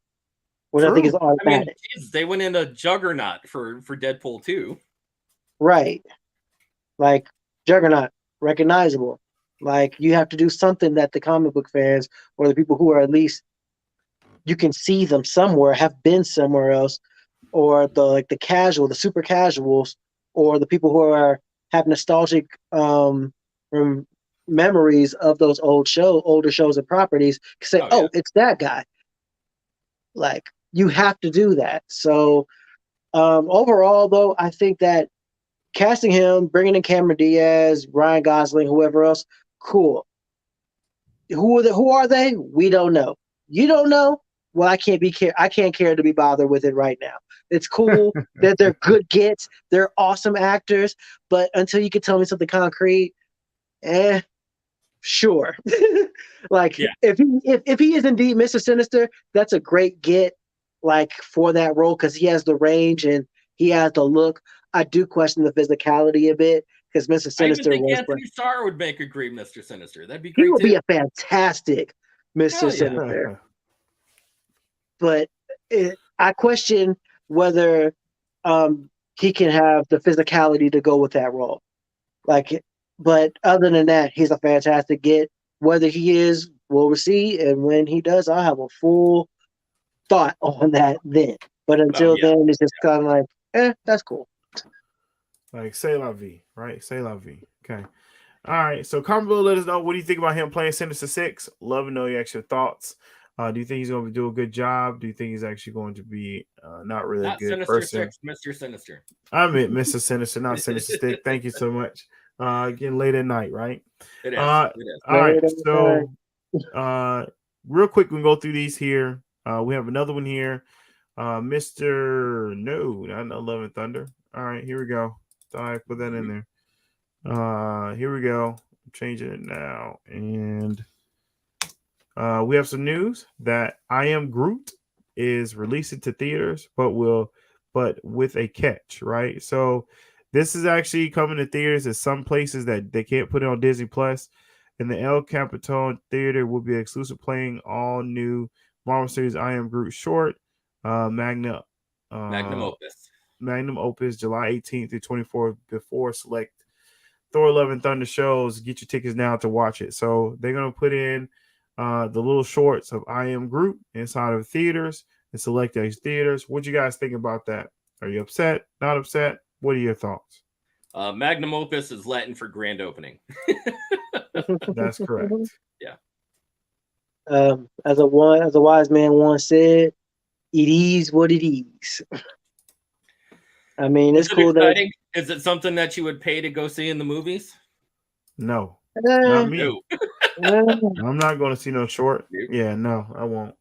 which I think is automatic. I mean, they went into Juggernaut for Deadpool 2. Right. Like Juggernaut, recognizable. Like, you have to do something that the comic book fans or the people who are at least you can see them somewhere, have been somewhere else, or the super casuals, or the people who have nostalgic memories of those older shows and properties can say, it's that guy. Like, you have to do that. So overall, though, I think that casting him, bringing in Cameron Diaz, Ryan Gosling, whoever else, cool. Who are they? We don't know. You don't know? Well, I can't care to be bothered with it right now. It's cool that they're good gets, they're awesome actors, but until you can tell me something concrete, sure. If he is indeed Mr. Sinister, that's a great get, like, for that role, because he has the range and he has the look. I do question the physicality a bit, because Mr. Sinister I even think Anthony Starr would make a great Mr. Sinister. That'd be great. He would be a fantastic Mr. Sinister. But I question whether he can have the physicality to go with that role. But other than that, he's a fantastic get. Whether he is, we'll see. And when he does, I'll have a full thought on that then. But until then, it's just kind of like, that's cool. Like, say la vie, right? Say la vie. Okay. All right. So comment below, let us know, what do you think about him playing Sinister Six? Love to know your actual thoughts. Do you think he's going to do a good job? Do you think he's actually going to be not really a good Sinister person? Mr. Sinister. I meant Mr. Sinister, not Sinister Stick. Thank you so much. Getting late at night, right? It is. All right. So real quick, we can go through these here. We have another one here. Mr. No, not Love and Thunder. All right, here we go. Thought I put that in there. Here we go. I'm changing it now. And we have some news that I Am Groot is releasing to theaters, but with a catch, right? So this is actually coming to theaters at some places that they can't put it on Disney Plus. In the El Capitan Theater will be exclusive, playing all new Marvel series I Am Groot short. Magna, Magnum uh, opus. Magnum Opus, July 18th through 24th, before select Thor: Love and Thunder shows. Get your tickets now to watch it. So they're gonna put in the little shorts of I Am Groot inside of theaters and select these theaters. What you guys think about that? Are you upset? Not upset? What are your thoughts? Magnum opus is Latin for grand opening. That's correct. Yeah. As a wise man once said, it is what it is. I mean, it's cool exciting? Is it something that you would pay to go see in the movies? No, not that. me. No. I'm not going to see no short. Nope. Yeah, no, I won't.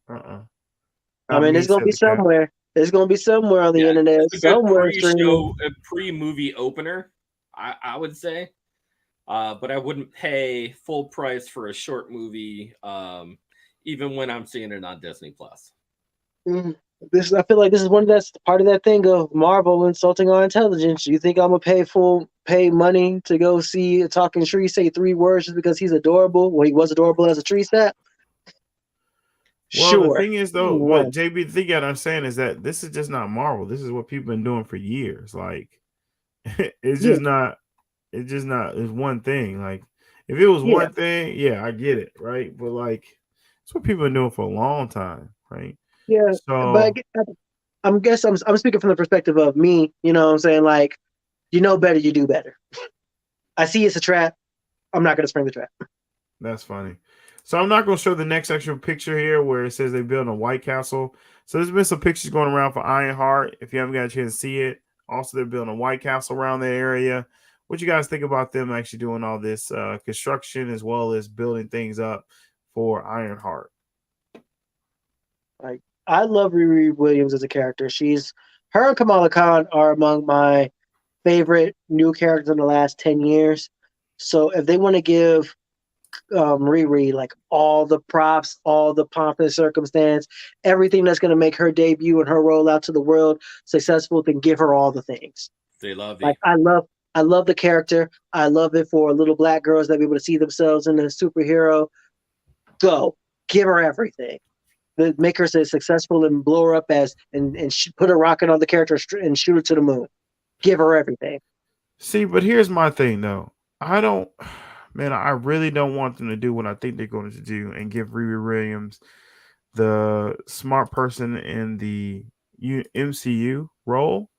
I mean, it's gonna be somewhere. It's gonna be somewhere on the internet, It's a good somewhere pre-show, a pre-movie opener. I would say, but I wouldn't pay full price for a short movie, even when I'm seeing it on Disney Plus. I feel like this is that's part of that thing of Marvel insulting our intelligence. You think I'm gonna pay money to go see a talking tree say 3 words just because he's adorable? Well, he was adorable as a tree sap. Well, Sure. the thing is, though, what JB, the thing I understand is that this is just not Marvel. This is what people been doing for years. Like, it's just not. It's just not. It's one thing. Like, if it was one thing, yeah, I get it, right? But like, it's what people been doing for a long time, right? Yeah, So, but I'm speaking from the perspective of me. You know what I'm saying? Like, you know better, you do better. I see it's a trap. I'm not gonna spring the trap. that's funny. So I'm not going to show the next actual picture here where it says they built a White Castle. So there's been some pictures going around for Ironheart. If you haven't got a chance to see it, also they're building a White Castle around the area. What you guys think about them actually doing all this construction as well as building things up for Ironheart? Like, I love Riri Williams as a character. Her and Kamala Khan are among my favorite new characters in the last 10 years. So if they want to give Riri like all the props, all the pomp and circumstance, everything that's going to make her debut and her roll out to the world successful, then give her all the things. They love you. Like, I love the character. I love it for little black girls that be able to see themselves in a superhero. Go, give her everything. Make her successful and blow her up and put a rocket on the character and shoot her to the moon. Give her everything. See, but here's my thing though. I really don't want them to do what I think they're going to do and give Riri Williams the smart person in the MCU role.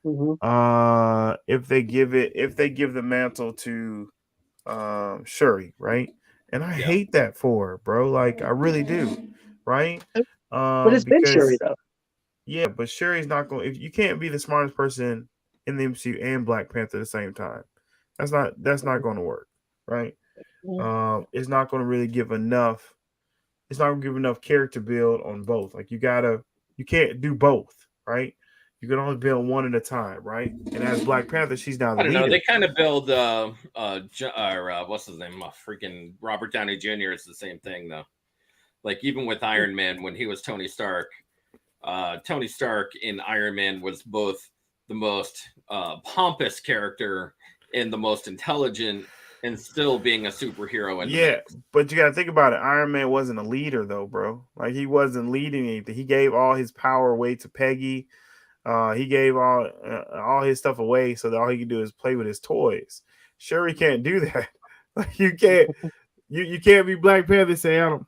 Mm-hmm. If they give the mantle to Shuri, right? And I hate that for her, bro. Like, I really do, right? But it's been Shuri though. Yeah, but Shuri's not going. If you can't be the smartest person in the MCU and Black Panther at the same time, that's not going to work, right? It's not going to really give enough. It's not going to give enough character build on both. Like, you can't do both, right? You can only build one at a time, right? And as Black Panther, she's now the I don't leader. know. They kind of build what's his name? Freaking Robert Downey Jr. It's the same thing though. Like, even with Iron Man, when he was Tony Stark in Iron Man was both the most pompous character and the most intelligent, and still being a superhero. But you got to think about it. Iron Man wasn't a leader though, bro. Like, he wasn't leading anything. He gave all his power away to Peggy. He gave all his stuff away so that all he can do is play with his toys. Shuri can't do that. Like, you can't be Black Panther, Sam,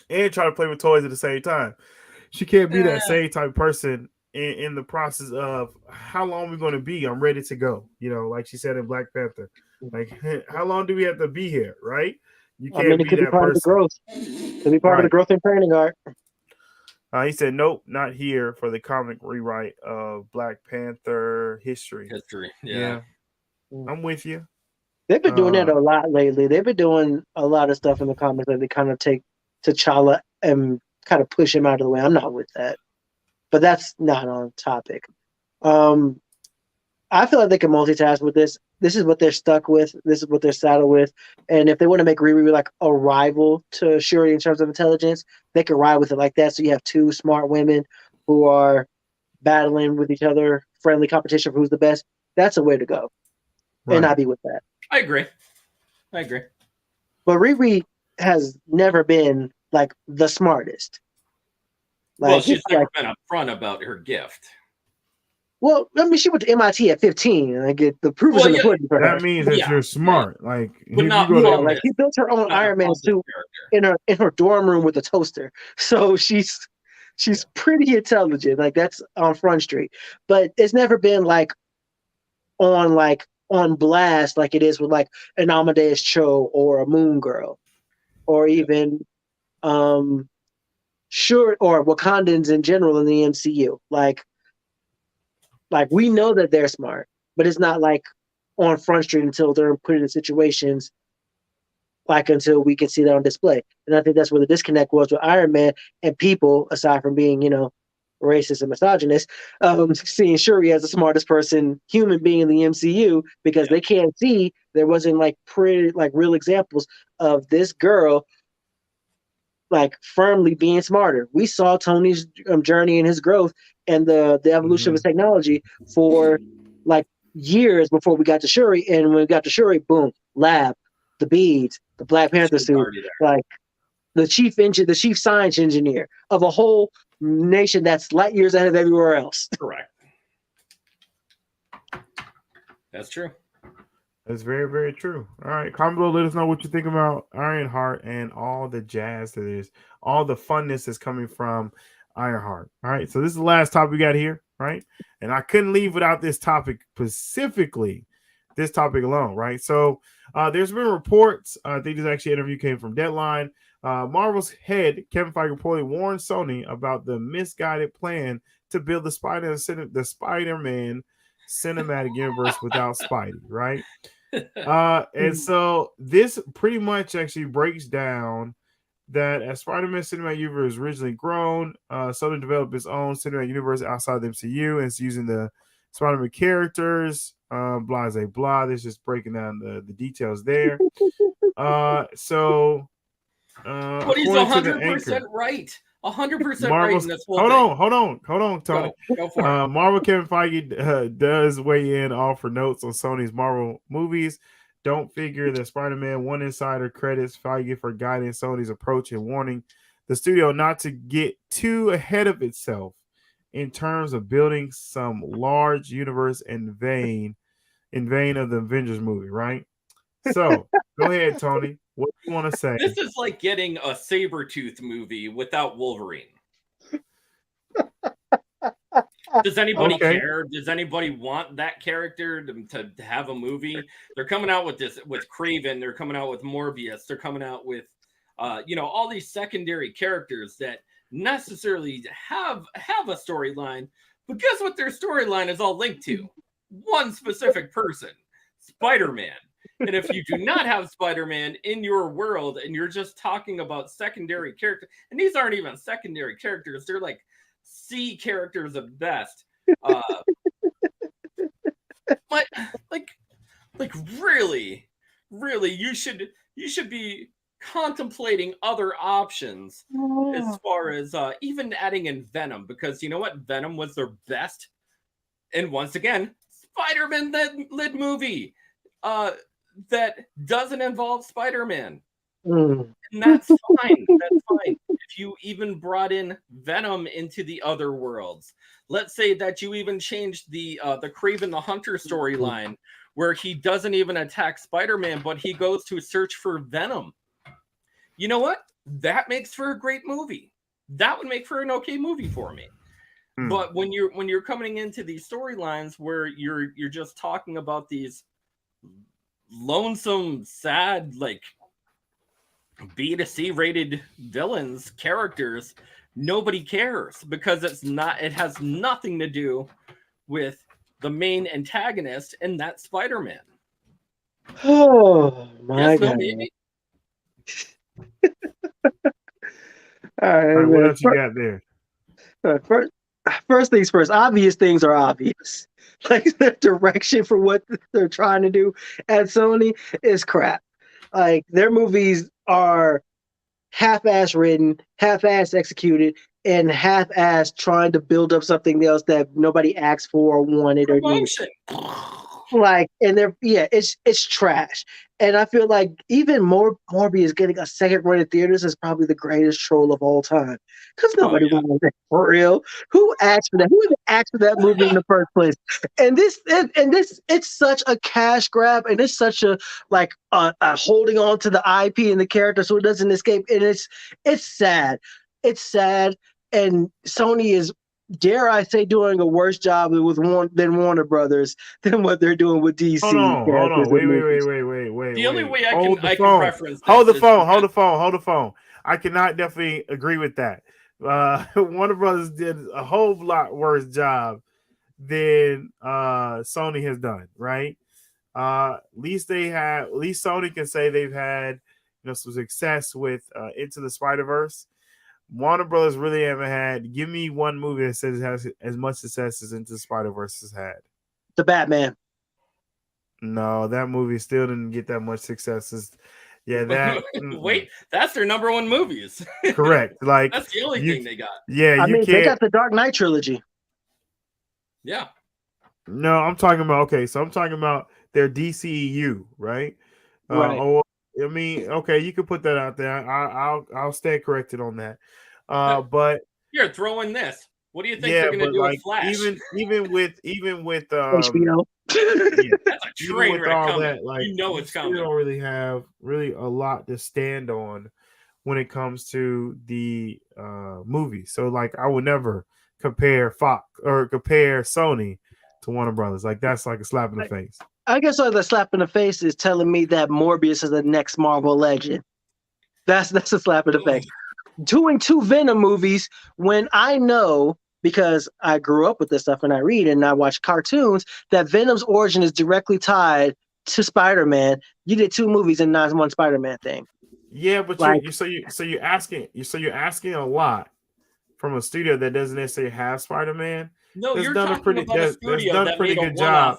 and try to play with toys at the same time. She can't be that same type of person in the process of how long we're going to be. I'm ready to go. You know, like she said in Black Panther. Like, how long do we have to be here, right? You can't be that part person. Of the growth. It be part of the growth and training arc. He said, nope, not here for the comic rewrite of Black Panther history. Yeah. I'm with you. They've been doing that a lot lately. They've been doing a lot of stuff in the comics that they kind of take T'Challa and kind of push him out of the way. I'm not with that. But that's not on topic. I feel like they can multitask with this. This is what they're stuck with. This is what they're saddled with. And if they want to make Riri like a rival to Shuri in terms of intelligence, they can ride with it like that. So you have 2 smart women who are battling with each other, friendly competition for who's the best. That's a way to go. Right. And I'd be with that. I agree. But Riri has never been like the smartest. Well, she's never been upfront about her gift. Well, I mean, she went to MIT at 15, and I get the proof is in the pudding for her. That means that you're smart. Like, but not like she built her own Iron Man suit in her dorm room with a toaster. So she's pretty intelligent. Like, that's on Front Street. But it's never been like on blast like it is with like an Amadeus Cho or a Moon Girl, or even sure, or Wakandans in general in the MCU. Like we know that they're smart, but it's not like on Front Street until they're put in situations, like until we can see that on display. And I think that's where the disconnect was with Iron Man and people, aside from being, racist and misogynist, seeing Shuri as the smartest human being in the MCU, because they can't see, there wasn't like real examples of this girl like firmly being smarter. We saw Tony's journey and his growth and the evolution of his technology for like years before we got to Shuri. And when we got to Shuri, boom, lab, the beads, the Black Panther suit, like the chief science engineer of a whole nation that's light years ahead of everywhere else. Correct. That's true. That's very, very true. All right, comment below. Let us know what you think about Ironheart and all the jazz that is, all the funness that's coming from Ironheart. All right, so this is the last topic we got here, right? And I couldn't leave without this topic, specifically this topic alone, right? So there's been reports. I think this actually interview came from Deadline. Marvel's head Kevin Feige reportedly warned Sony about the misguided plan to build the Spider-Man cinematic universe without Spidey, right? And so this pretty much actually breaks down that as Spider-Man cinematic universe was originally grown, Sony developed its own cinematic universe outside the MCU, and it's using the Spider-Man characters, blah, blah, blah. This just breaking down the details there. So but he's 100% right. 100% right in this whole thing. Hold on, Tony. Go for it. Marvel Kevin Feige does weigh in, offer notes on Sony's Marvel movies. Don't figure that Spider-Man. One insider credits Feige for guiding Sony's approach and warning the studio not to get too ahead of itself in terms of building some large universe in vain of the Avengers movie, right? So go ahead, Tony. What do you want to say? This is like getting a Sabretooth movie without Wolverine. Does anybody care? Does anybody want that character to have a movie? They're coming out with this with Kraven. They're coming out with Morbius. They're coming out with, all these secondary characters that necessarily have a storyline. But guess what? Their storyline is all linked to one specific person, Spider-Man. And if you do not have Spider-Man in your world and you're just talking about secondary characters, and these aren't even secondary characters, they're like C characters at best. But like really, you should be contemplating other options as far as even adding in Venom, because you know what? Venom was their best, and once again, Spider-Man led movie that doesn't involve Spider-Man. And that's fine. That's fine. If you even brought in Venom into the other worlds, let's say that you even changed the Kraven the Hunter storyline, where he doesn't even attack Spider-Man, but he goes to search for Venom. You know what? That makes for a great movie. That would make for an okay movie for me. But when you're coming into these storylines where you're just talking about these lonesome, sad, like B to C rated villains, characters, nobody cares, because it has nothing to do with the main antagonist, and that's Spider-Man. Oh my God. All right, what else you got there? First things first, obvious things are obvious. Like the direction for what they're trying to do at Sony is crap. Like their movies are half-ass written, half-ass executed, and half-ass trying to build up something else that nobody asked for or wanted or needed. Like, and it's trash. And I feel like even more Morbius getting a second run in theaters is probably the greatest troll of all time. Because nobody wanted that for real. Who asked for that? Who even asked for that movie in the first place? And this, it's such a cash grab, and it's such a like a holding on to the IP and the character so it doesn't escape. And it's sad. It's sad. And Sony is, dare I say, doing a worse job than Warner Brothers than what they're doing with DC. Hold on. Wait. The only way I can reference hold the phone. I cannot definitely agree with that. Warner Brothers did a whole lot worse job than Sony has done, right? At least Sony can say they've had some success with Into the Spider-Verse. Warner Brothers really haven't had. Give me one movie that says it has as much success as Into the Spider-Verse has had. The Batman. No, that movie still didn't get that much success. That. Wait, that's their number one movies. Correct. Like that's the only thing they got. Yeah, they got the Dark Knight trilogy. Yeah. No, I'm talking about their DCEU, right? Right. I mean, okay, you can put that out there. I'll stay corrected on that. But here, throw in this. What do you think they're gonna do with Flash? Even with HBO. That's a train wreck coming. That, like, it's coming. You don't really have a lot to stand on when it comes to the movie. So like, I would never compare Fox or compare Sony to Warner Brothers. Like, that's like a slap in the face. I guess the slap in the face is telling me that Morbius is the next Marvel legend. That's a slap in the face. Doing 2 Venom movies when I know, because I grew up with this stuff and I read and I watch cartoons, that Venom's origin is directly tied to Spider-Man. You did 2 movies and not one Spider-Man thing. Yeah, but like, you're asking a lot from a studio that doesn't necessarily have Spider-Man. No, you're talking about a studio that made a one-off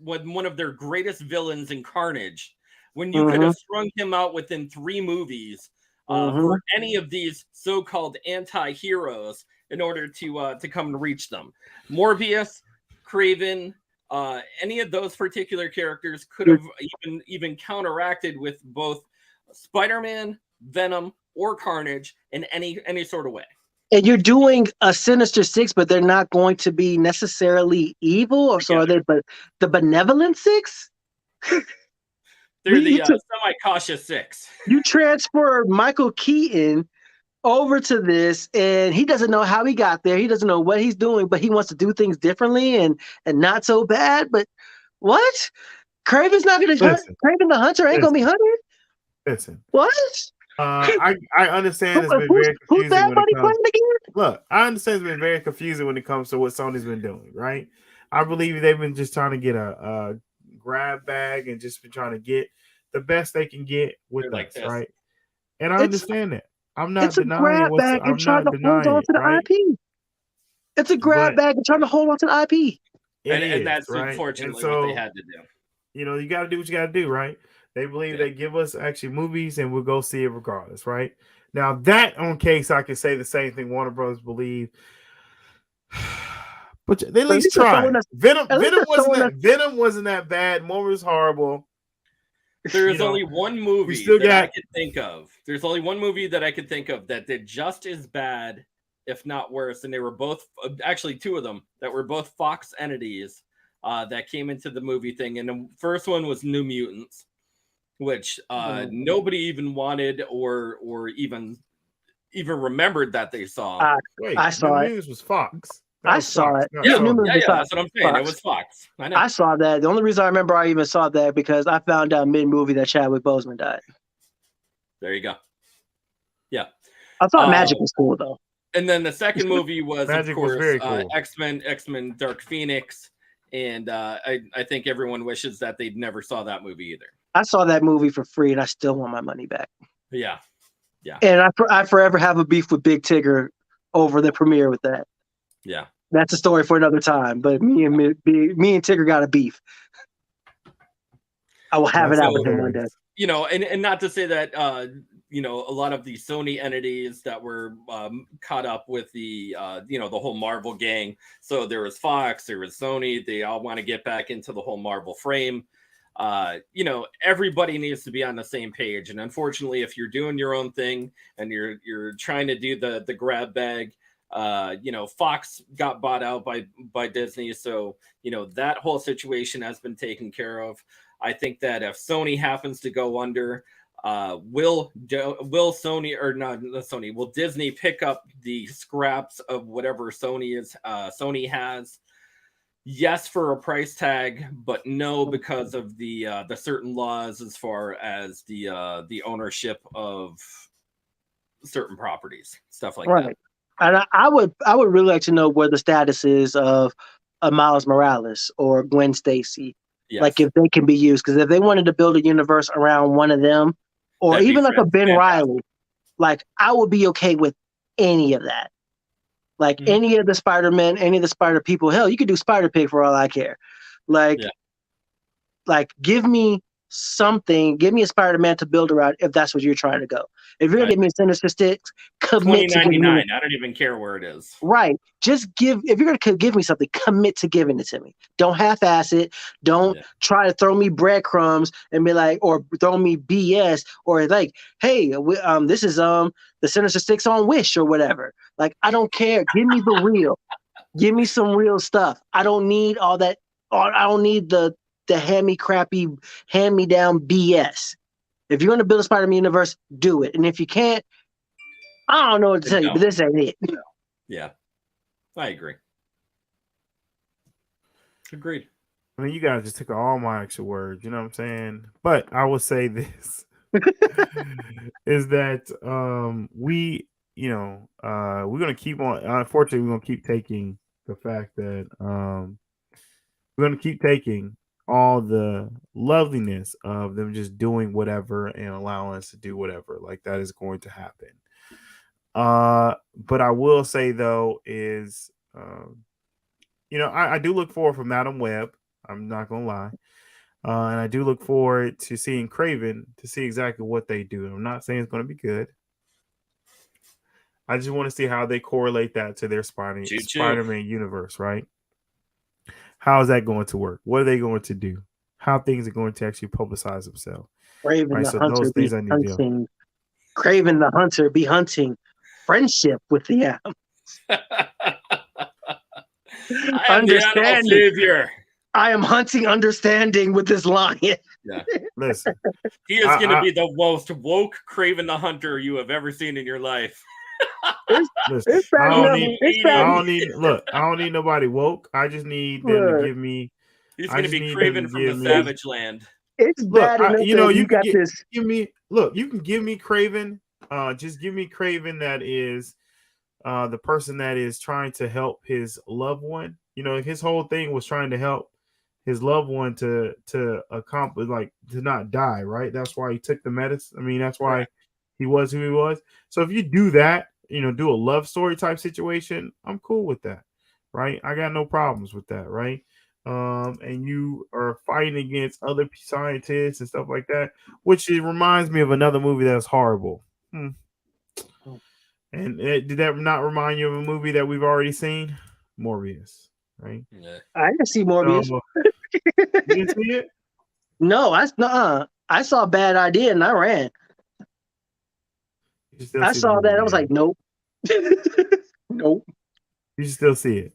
with one of their greatest villains in Carnage. When you could have strung him out within 3 movies for any of these so-called anti-heroes in order to come and reach them. Morbius, Kraven, any of those particular characters could have even counteracted with both Spider-Man, Venom, or Carnage in any sort of way. And you're doing a Sinister Six, but they're not going to be necessarily evil, or so are they? But the Benevolent Six? They're the semi-cautious 6. You transfer Michael Keaton over to this, and he doesn't know how he got there. He doesn't know what he's doing, but he wants to do things differently and not so bad. But what? Kraven's not going to hunt. Kraven the Hunter ain't going to be hunted? Listen. What? I understand it's been very confusing. Who's that buddy playing again? Look, I understand it's been very confusing when it comes to what Sony's been doing, right? I believe they've been just trying to get a grab bag and just been trying to get the best they can get with us, right? And I understand that. I'm not denying what's bag and trying to hold on to the IP. It's a grab bag and trying to hold on to the IP. And that's unfortunately what they had to do. You got to do what you got to do, right? They believe they give us actually movies and we'll go see it regardless, right? Now, that on case, I can say the same thing Warner Brothers believe. But they at least tried. Venom wasn't that bad. More was horrible. There's only one movie I could think of. There's only one movie that I could think of that did just as bad, if not worse. And they were both, actually 2 of them, that were both Fox entities that came into the movie thing. And the first one was New Mutants, which nobody even wanted or even remembered that they saw. I saw it. It was Fox. I saw it. Yeah, that's what I'm saying. Fox. It was Fox. I know. I saw that. The only reason I remember I even saw that because I found out mid-movie that Chadwick Boseman died. There you go. Yeah. I thought Magic was cool, though. And then the second movie was, of course, cool. X-Men Dark Phoenix. And I think everyone wishes that they'd never saw that movie either. I saw that movie for free, and I still want my money back. Yeah. And I forever have a beef with Big Tigger over the premiere with that. Yeah. That's a story for another time. But me and Tigger got a beef. I will have it out with him one day. And not to say that a lot of the Sony entities that were caught up with the the whole Marvel gang. So there was Fox, there was Sony. They all want to get back into the whole Marvel frame. Everybody needs to be on the same page. And unfortunately, if you're doing your own thing and you're trying to do the grab bag, Fox got bought out by Disney. So, that whole situation has been taken care of. I think that if Sony happens to go under, will Sony or not Sony, will Disney pick up the scraps of whatever Sony has? Yes, for a price tag, but no, because of the certain laws as far as the ownership of certain properties, stuff like that. And I would really like to know where the status is of a Miles Morales or Gwen Stacy. Yes. Like if they can be used, because if they wanted to build a universe around one of them, or that'd even like a Ben Reilly, like I would be okay with any of that. Like any of the Spider-Men, any of the Spider people, hell, you could do Spider-Pig for all I care. Like give me something, give me a Spider-Man to build around if that's what you're trying to go. If you're gonna give me a Sinister Six, commit to giving me. I don't even care where it is. Right. Just if you're gonna give me something, commit to giving it to me. Don't half-ass it. Don't try to throw me breadcrumbs and be like, or throw me BS, or like, hey, this is the Sinister Six on Wish or whatever. Like, I don't care. Give me the real. Give me some real stuff. I don't need all that. I don't need the crappy hand-me-down BS. If you're going to build a Spider-Man universe, do it. And if you can't, I don't know what to tell you, but this ain't it. Yeah, I agree. Agreed. I mean, you guys just took all my extra words, you know what I'm saying? But I will say this, is that we're going to keep on, unfortunately, we're going to keep taking the fact that we're going to keep taking all the loveliness of them just doing whatever and allowing us to do whatever. Like that is going to happen. But I will say though is, I do look forward for Madam Web. I'm not gonna lie, and I do look forward to seeing Craven to see exactly what they do. I'm not saying it's going to be good. I just want to see how they correlate that to their Spider-Man universe, right? How is that going to work? What are they going to do? How things are going to actually publicize themselves? Craven the Hunter be hunting. Craven the Hunter be hunting friendship with the animals. Understanding. I am hunting understanding with this lion. Yeah. Listen. He is going to be the most woke Craven the Hunter you have ever seen in your life. Listen, I don't need nobody woke. I just need them to give me. He's going to be Craven from the Savage Land. It's bad enough you got this. You can give me Craven. Just give me Craven that is the person that is trying to help his loved one. His whole thing was trying to help his loved one to accomplish, like, to not die, right? That's why he took the medicine. I mean, that's why he was who he was. So if you do that, do a love story type situation, I'm cool with that, right? I got no problems with that, right? And you are fighting against other scientists and stuff like that, which it reminds me of another movie that's horrible. And did that not remind you of a movie that we've already seen? Morbius, right? Yeah. I didn't see Morbius. You didn't see it? No, I saw a Bad Idea and I ran. I saw that. I was like, nope. Nope. You should still see it.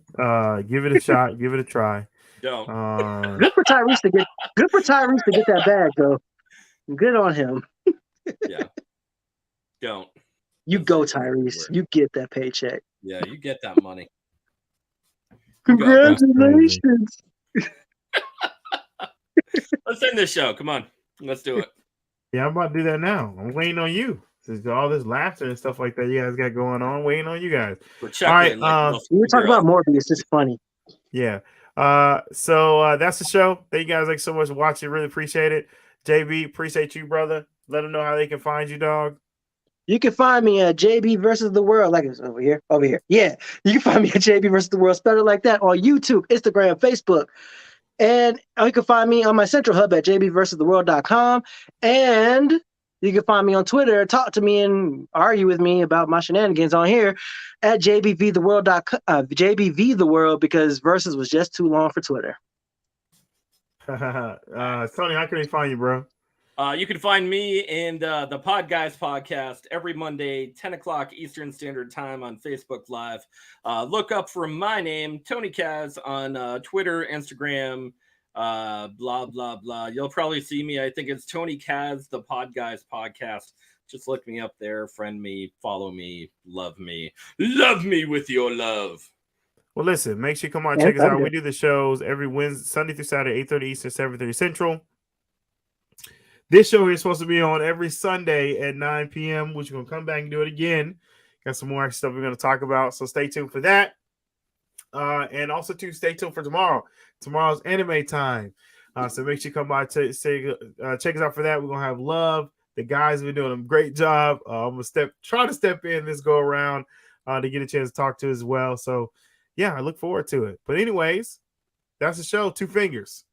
Give it a shot. Give it a try. Don't. Good for Tyrese to get that bag, though. Good on him. Yeah. Don't. You go, Tyrese. You get that paycheck. Yeah, you get that money. Congratulations. Let's end this show. Come on. Let's do it. Yeah, I'm about to do that now. I'm waiting on you. Since all this laughter and stuff like that you guys got going on, waiting on you guys. All right. We were talking about Morbius. It's funny. Yeah. So that's the show. Thank you guys so much for watching. Really appreciate it. JB, appreciate you, brother. Let them know how they can find you, dog. You can find me at JB versus the World. Like it's over here. Yeah. You can find me at JB versus the World. Spell it like that on YouTube, Instagram, Facebook. And you can find me on my central hub at jbversustheworld.com. And You can find me on Twitter, talk to me and argue with me about my shenanigans on here at JBVTheWorld, because Versus was just too long for Twitter. Tony, how can we find you, bro? You can find me and the Pod Guys podcast every Monday, 10 o'clock Eastern Standard Time on Facebook Live. Look up for my name, Tony Kaz, on Twitter, Instagram, blah, blah, blah. You'll probably see me. I think it's Tony Kaz, the Pod Guys podcast. Just look me up there, friend me, follow me, love me. Love me with your love. Well, listen, make sure you come on and check us out. We do the shows every Wednesday, Sunday through Saturday, 8:30 Eastern, 7:30 Central. This show here is supposed to be on every Sunday at 9 p.m., which we're going to come back and do it again. Got some more stuff we're going to talk about, so stay tuned for that. And also, too, stay tuned for tomorrow. Tomorrow's anime time. So make sure you come by check us out for that. We're going to have Love. The guys have been doing a great job. I'm going to try to step in this go around to get a chance to talk to as well. So, yeah, I look forward to it. But anyways, that's the show. 2 fingers.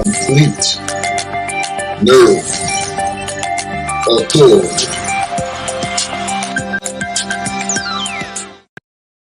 Complete nerve authority.